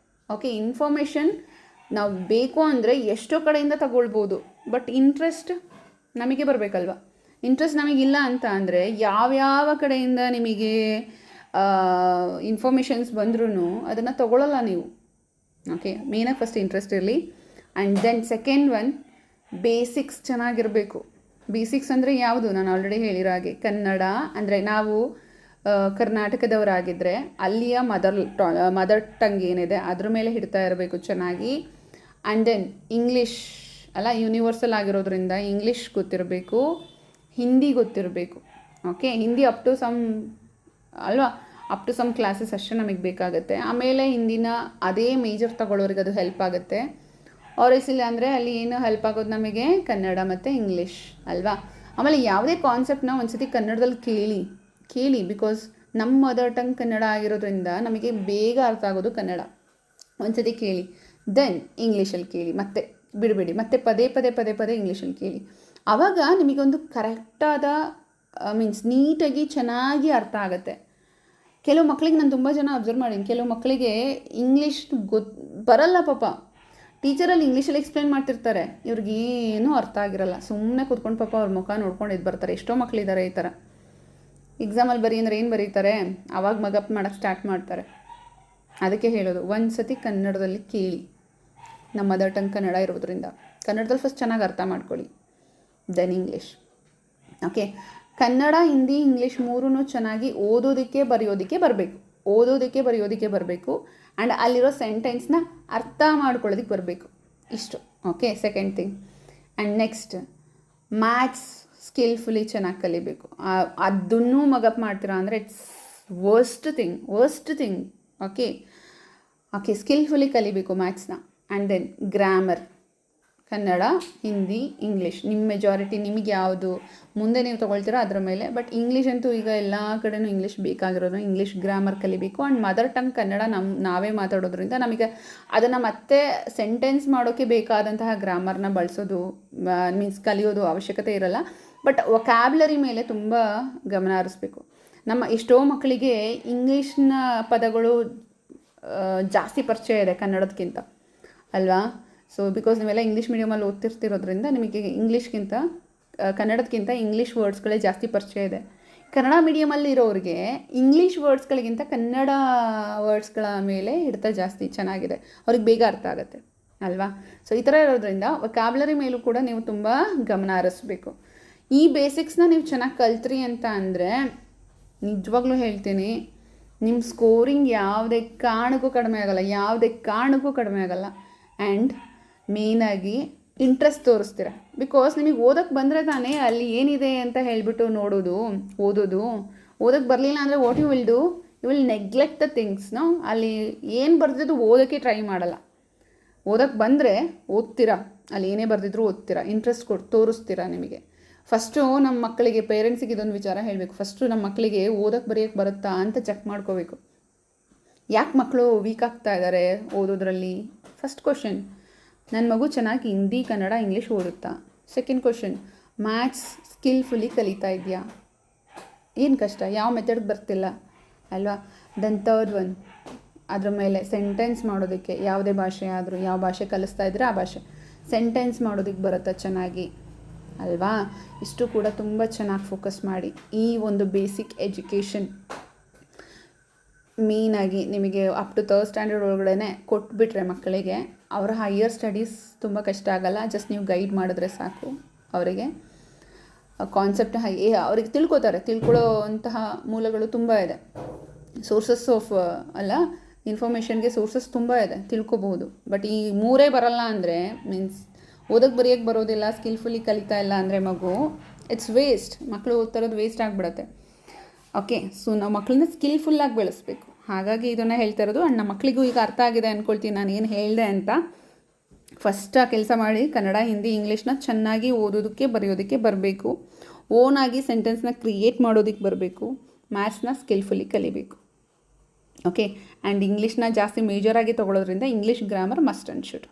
ಓಕೆ, ಇನ್ಫಾರ್ಮೇಷನ್ ನಾವು ಬೇಕು ಅಂದರೆ ಎಷ್ಟೋ ಕಡೆಯಿಂದ ತಗೊಳ್ಬೋದು. ಬಟ್ ಇಂಟ್ರೆಸ್ಟ್ ನಮಗೆ ಬರಬೇಕಲ್ವ. ಇಂಟ್ರೆಸ್ಟ್ ನಮಗಿಲ್ಲ ಅಂತ ಅಂದರೆ ಯಾವ್ಯಾವ ಕಡೆಯಿಂದ ನಿಮಗೆ ಇನ್ಫಾರ್ಮೇಷನ್ಸ್ ಬಂದ್ರೂ ಅದನ್ನು ತೊಗೊಳ್ಳಲ್ಲ ನೀವು. ಓಕೆ, ಮೇನಾಗಿ ಫಸ್ಟ್ ಇಂಟ್ರೆಸ್ಟ್ ಇರಲಿ. And then second one, basics ಚೆನ್ನಾಗಿರಬೇಕು. ಬೇಸಿಕ್ಸ್ ಅಂದರೆ ಯಾವುದು? ನಾನು ಆಲ್ರೆಡಿ ಹೇಳಿರೋ ಹಾಗೆ ಕನ್ನಡ ಅಂದರೆ ನಾವು ಕರ್ನಾಟಕದವರಾಗಿದ್ದರೆ ಅಲ್ಲಿಯ ಮದರ್ ಟಂಗ್ ಏನಿದೆ ಅದ್ರ ಮೇಲೆ ಹಿಡ್ತಾ ಇರಬೇಕು ಚೆನ್ನಾಗಿ. ಆ್ಯಂಡ್ ದೆನ್ ಇಂಗ್ಲೀಷ್ ಅಲ್ಲ, ಯೂನಿವರ್ಸಲ್ ಆಗಿರೋದ್ರಿಂದ ಇಂಗ್ಲೀಷ್ ಗೊತ್ತಿರಬೇಕು, ಹಿಂದಿ ಗೊತ್ತಿರಬೇಕು. Okay, Hindi up to some classes ಅಷ್ಟೇ ನಮಗೆ ಬೇಕಾಗುತ್ತೆ. ಆಮೇಲೆ ಹಿಂದಿನ ಅದೇ ಮೇಜರ್ ತಗೊಳ್ಳೋರಿಗೆ ಅದು ಹೆಲ್ಪ್ ಆಗುತ್ತೆ. ಇಲ್ಲ ಅಂದರೆ ಅಲ್ಲಿ ಏನು ಹೆಲ್ಪ್ ಆಗೋದು ನಮಗೆ ಕನ್ನಡ ಮತ್ತು ಇಂಗ್ಲೀಷ್ ಅಲ್ವಾ. ಆಮೇಲೆ ಯಾವುದೇ ಕಾನ್ಸೆಪ್ಟನ್ನ ಒಂದ್ಸತಿ ಕನ್ನಡದಲ್ಲಿ ಕೇಳಿ ಬಿಕಾಸ್ ನಮ್ಮ ಮದರ್ ಟಂಗ್ ಕನ್ನಡ ಆಗಿರೋದ್ರಿಂದ ನಮಗೆ ಬೇಗ ಅರ್ಥ ಆಗೋದು ಕನ್ನಡ. ಒಂದ್ಸತಿ ಕೇಳಿ, ದೆನ್ ಇಂಗ್ಲೀಷಲ್ಲಿ ಕೇಳಿ, ಮತ್ತೆ ಬಿಡಬೇಡಿ, ಮತ್ತೆ ಪದೇ ಪದೇ ಇಂಗ್ಲೀಷಲ್ಲಿ ಕೇಳಿ. ಆವಾಗ ನಿಮಗೊಂದು ಕರೆಕ್ಟಾದ ನೀಟಾಗಿ ಚೆನ್ನಾಗಿ ಅರ್ಥ ಆಗುತ್ತೆ. ಕೆಲವು ಮಕ್ಕಳಿಗೆ ನಾನು ತುಂಬ ಜನ ಅಬ್ಸರ್ವ್ ಮಾಡೀನಿ, ಕೆಲವು ಮಕ್ಕಳಿಗೆ ಇಂಗ್ಲೀಷ್ ಬರಲ್ಲ ಪಾಪ. ಟೀಚರಲ್ಲಿ ಇಂಗ್ಲೀಷಲ್ಲಿ ಎಕ್ಸ್ಪ್ಲೇನ್ ಮಾಡ್ತಿರ್ತಾರೆ, ಇವ್ರಿಗೇನೂ ಅರ್ಥ ಆಗಿರಲ್ಲ. ಸುಮ್ಮನೆ ಕೂತ್ಕೊಂಡು ಪಾಪ ಅವ್ರ ಮುಖ ನೋಡ್ಕೊಂಡು ಇದು ಬರ್ತಾರೆ. ಎಷ್ಟೋ ಮಕ್ಕಳಿದ್ದಾರೆ ಈ ಥರ. ಎಕ್ಸಾಮಲ್ಲಿ ಬರೀ ಅಂದರೆ ಏನು ಬರೀತಾರೆ, ಆವಾಗ ಮಗಪ್ ಮಾಡೋಕ್ಕೆ ಸ್ಟಾರ್ಟ್ ಮಾಡ್ತಾರೆ. ಅದಕ್ಕೆ ಹೇಳೋದು, ಒಂದು ಸತಿ ಕನ್ನಡದಲ್ಲಿ ಕೇಳಿ. ನಮ್ಮ ಮದರ್ ಟಂಗ್ ಕನ್ನಡ ಇರೋದ್ರಿಂದ ಕನ್ನಡದಲ್ಲಿ ಫಸ್ಟ್ ಚೆನ್ನಾಗಿ ಅರ್ಥ ಮಾಡ್ಕೊಳ್ಳಿ, then English. Okay, Kannada, Hindi, English ಮೂರೂ ಚೆನ್ನಾಗಿ ಓದೋದಕ್ಕೆ ಬರೆಯೋದಕ್ಕೆ ಬರಬೇಕು. ಆ್ಯಂಡ್ ಅಲ್ಲಿರೋ ಸೆಂಟೆನ್ಸ್ನ ಅರ್ಥ ಮಾಡ್ಕೊಳ್ಳೋದಕ್ಕೆ ಬರಬೇಕು. ಇಷ್ಟು. Okay, second thing. And next maths skilfully ಚೆನ್ನಾಗಿ ಕಲಿಬೇಕು. ಅದನ್ನೂ ಮಗಪ್ ಮಾಡ್ತೀರಾ ಅಂದರೆ it's worst thing. Okay, skilfully ಕಲಿಬೇಕು ಮ್ಯಾಥ್ಸ್ನ. And then grammar, Kannada, Hindi, English ನಿಮ್ಮ ಮೆಜಾರಿಟಿ, ನಿಮಗೆ ಯಾವುದು ಮುಂದೆ ನೀವು ತೊಗೊಳ್ತೀರೋ ಅದರ ಮೇಲೆ. ಬಟ್ ಇಂಗ್ಲೀಷ್ ಅಂತೂ ಈಗ ಎಲ್ಲ ಕಡೆನೂ ಇಂಗ್ಲೀಷ್ ಬೇಕಾಗಿರೋದು. ಇಂಗ್ಲೀಷ್ ಗ್ರಾಮರ್ ಕಲಿಬೇಕು. ಆ್ಯಂಡ್ ಮದರ್ ಟಂಗ್ ಕನ್ನಡ ನಾವೇ ಮಾತಾಡೋದ್ರಿಂದ ನಮಗೆ ಅದನ್ನು ಮತ್ತೆ ಸೆಂಟೆನ್ಸ್ ಮಾಡೋಕ್ಕೆ ಬೇಕಾದಂತಹ ಗ್ರಾಮರ್ನ ಬಳಸೋದು ಕಲಿಯೋದು ಅವಶ್ಯಕತೆ ಇರಲ್ಲ. ಬಟ್ ವೊಕ್ಯಾಬ್ಯುಲರಿ ಮೇಲೆ ತುಂಬ ಗಮನ ಹರಿಸ್ಬೇಕು. ನಮ್ಮ ಎಷ್ಟೋ ಮಕ್ಕಳಿಗೆ ಇಂಗ್ಲೀಷ್ನ ಪದಗಳು ಜಾಸ್ತಿ ಪರಿಚಯ ಇದೆ ಕನ್ನಡದಕ್ಕಿಂತ ಅಲ್ವಾ. ಸೊ ಬಿಕಾಸ್ ನೀವೆಲ್ಲ ಇಂಗ್ಲೀಷ್ ಮೀಡಿಯಮಲ್ಲಿ ಓದ್ತಿರ್ತಿರೋದ್ರಿಂದ ನಿಮಗೆ ಕನ್ನಡದಕ್ಕಿಂತ ಇಂಗ್ಲೀಷ್ ವರ್ಡ್ಸ್ಗಳೇ ಜಾಸ್ತಿ ಪರಿಚಯ ಇದೆ. ಕನ್ನಡ ಮೀಡಿಯಮಲ್ಲಿ ಇರೋರಿಗೆ ಇಂಗ್ಲೀಷ್ ವರ್ಡ್ಸ್ಗಳಿಗಿಂತ ಕನ್ನಡ ವರ್ಡ್ಸ್ಗಳ ಮೇಲೆ ಹಿಡಿತ ಜಾಸ್ತಿ ಚೆನ್ನಾಗಿದೆ, ಅವ್ರಿಗೆ ಬೇಗ ಅರ್ಥ ಆಗುತ್ತೆ ಅಲ್ವಾ. ಸೊ ಈ ಥರ ಇರೋದ್ರಿಂದ ವೊಕ್ಯಾಬ್ಯುಲರಿ ಮೇಲೂ ಕೂಡ ನೀವು ತುಂಬ ಗಮನ ಹರಿಸ್ಬೇಕು. ಈ ಬೇಸಿಕ್ಸ್ನ ನೀವು ಚೆನ್ನಾಗಿ ಕಲ್ತ್ರಿ ಅಂತ ಅಂದರೆ ನಿಜವಾಗ್ಲೂ ಹೇಳ್ತೀನಿ, ನಿಮ್ಮ ಸ್ಕೋರಿಂಗ್ ಯಾವುದೇ ಕಾರಣಕ್ಕೂ ಕಡಿಮೆ ಆಗಲ್ಲ. ಆ್ಯಂಡ್ ಮೇಯ್ನಾಗಿ ಇಂಟ್ರೆಸ್ಟ್ ತೋರಿಸ್ತೀರ. ಬಿಕಾಸ್ ನಿಮಗೆ ಓದೋಕ್ಕೆ ಬಂದರೆ ತಾನೇ ಅಲ್ಲಿ ಏನಿದೆ ಅಂತ ಹೇಳಿಬಿಟ್ಟು ಓದೋಕ್ಕೆ ಬರಲಿಲ್ಲ ಅಂದರೆ what you will neglect the things. ಅಲ್ಲಿ ಏನು ಬರ್ದಿದ್ದು ಓದೋಕ್ಕೆ ಟ್ರೈ ಮಾಡಲ್ಲ. ಓದೋಕ್ಕೆ ಬಂದರೆ ಓದ್ತೀರಾ, ಅಲ್ಲಿ ಏನೇ ಬರೆದಿದ್ರು ಓದ್ತೀರಾ, ಇಂಟ್ರೆಸ್ಟ್ ತೋರಿಸ್ತೀರಾ. ನಿಮಗೆ ಫಸ್ಟು ನಮ್ಮ ಮಕ್ಕಳಿಗೆ, ಪೇರೆಂಟ್ಸಿಗೆ ಇದೊಂದು ವಿಚಾರ ಹೇಳಬೇಕು. ಫಸ್ಟು ನಮ್ಮ ಮಕ್ಕಳಿಗೆ ಓದೋಕ್ಕೆ ಬರೆಯೋಕ್ಕೆ ಬರುತ್ತಾ ಅಂತ ಚೆಕ್ ಮಾಡ್ಕೋಬೇಕು. ಯಾಕೆ ಮಕ್ಕಳು ವೀಕ್ ಆಗ್ತಾ ಇದ್ದಾರೆ ಓದೋದ್ರಲ್ಲಿ? ಫಸ್ಟ್ ಕ್ವಶನ್, ನನ್ನ ಮಗು ಚೆನ್ನಾಗಿ ಹಿಂದಿ, ಕನ್ನಡ, ಇಂಗ್ಲೀಷ್ ಓದುತ್ತಾ? ಸೆಕೆಂಡ್ ಕ್ವಶನ್, ಮ್ಯಾಥ್ಸ್ ಸ್ಕಿಲ್ಫುಲಿ ಕಲಿತಾ ಇದೆಯಾ? ಏನು ಕಷ್ಟ, ಯಾವ ಮೆಥಡ್ಗೆ ಬರ್ತಿಲ್ಲ ಅಲ್ವಾ? ದೆನ್ ಥರ್ಡ್ ಒನ್, ಅದ್ರ ಮೇಲೆ ಸೆಂಟೆನ್ಸ್ ಮಾಡೋದಕ್ಕೆ ಯಾವುದೇ ಭಾಷೆ ಆದರೂ, ಯಾವ ಭಾಷೆ ಕಲಿಸ್ತಾ ಇದ್ರೆ ಆ ಭಾಷೆ ಸೆಂಟೆನ್ಸ್ ಮಾಡೋದಕ್ಕೆ ಬರುತ್ತಾ ಚೆನ್ನಾಗಿ ಅಲ್ವಾ? ಇಷ್ಟು ಕೂಡ ತುಂಬ ಚೆನ್ನಾಗಿ ಫೋಕಸ್ ಮಾಡಿ. ಈ ಒಂದು ಬೇಸಿಕ್ ಎಜುಕೇಷನ್ ಮೇಯ್ನಾಗಿ ನಿಮಗೆ ಅಪ್ ಟು 3rd ಸ್ಟ್ಯಾಂಡರ್ಡ್ ಒಳಗಡೆ ಕೊಟ್ಬಿಟ್ರೆ ಮಕ್ಕಳಿಗೆ, ಅವರ ಹೈಯರ್ ಸ್ಟಡೀಸ್ ತುಂಬ ಕಷ್ಟ ಆಗಲ್ಲ. ಜಸ್ಟ್ ನೀವು ಗೈಡ್ ಮಾಡಿದ್ರೆ ಸಾಕು. ಅವರಿಗೆ ಕಾನ್ಸೆಪ್ಟ್ ಅವ್ರಿಗೆ ತಿಳ್ಕೊಳ್ಳೋವಂತಹ ಮೂಲಗಳು ತುಂಬ ಇದೆ. ಸೋರ್ಸಸ್ ಆಫ್ ಇನ್ಫಾರ್ಮೇಷನ್ಗೆ ಸೋರ್ಸಸ್ ತುಂಬ ಇದೆ, ತಿಳ್ಕೊಬಹುದು. ಬಟ್ ಈ 3 ಬರಲ್ಲ ಅಂದರೆ ಮೀನ್ಸ್ ಓದೋಕ್ಕೆ ಬರೆಯೋಕ್ಕೆ ಬರೋದಿಲ್ಲ, ಸ್ಕಿಲ್ಫುಲಿ ಕಲಿತಾ ಇಲ್ಲ ಅಂದರೆ ಮಗು, ಇಟ್ಸ್ ವೇಸ್ಟ್. ಮಕ್ಕಳು ಓದ್ತಾ ಇರೋದು ವೇಸ್ಟ್ ಆಗಿಬಿಡತ್ತೆ. ಓಕೆ, ಸೊ ನಾವು ಮಕ್ಕಳನ್ನ ಸ್ಕಿಲ್ಫುಲ್ಲಾಗಿ ಬೆಳೆಸ್ಬೇಕು. ಹಾಗಾಗಿ ಇದನ್ನು ಹೇಳ್ತಾ ಇರೋದು. ಆ್ಯಂಡ್ ನಮ್ಮ ಮಕ್ಕಳಿಗೂ ಈಗ ಅರ್ಥ ಆಗಿದೆ ಅಂದ್ಕೊಳ್ತೀನಿ ನಾನು ಏನು ಹೇಳಿದೆ ಅಂತ. ಫಸ್ಟ್ ಆ ಕೆಲಸ ಮಾಡಿ, ಕನ್ನಡ, ಹಿಂದಿ, ಇಂಗ್ಲೀಷ್ನ ಚೆನ್ನಾಗಿ ಓದೋದಕ್ಕೆ ಬರೆಯೋದಕ್ಕೆ ಬರಬೇಕು. ಓನಾಗಿ ಸೆಂಟೆನ್ಸ್ನ ಕ್ರಿಯೇಟ್ ಮಾಡೋದಕ್ಕೆ ಬರಬೇಕು. ಮ್ಯಾಥ್ಸ್ನ ಸ್ಕಿಲ್ಫುಲಿ ಕಲಿಬೇಕು. ಓಕೆ, ಆ್ಯಂಡ್ ಇಂಗ್ಲೀಷ್ನ ಜಾಸ್ತಿ ಮೇಜರಾಗಿ ತೊಗೊಳೋದ್ರಿಂದ English grammar must and should.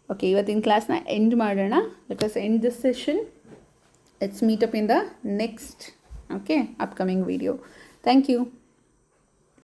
Okay, ಇವತ್ತಿನ ಕ್ಲಾಸ್ನ ಎಂಡ್ ಮಾಡೋಣ. Let us end this session. Let's meet up in the next upcoming video. Thank you.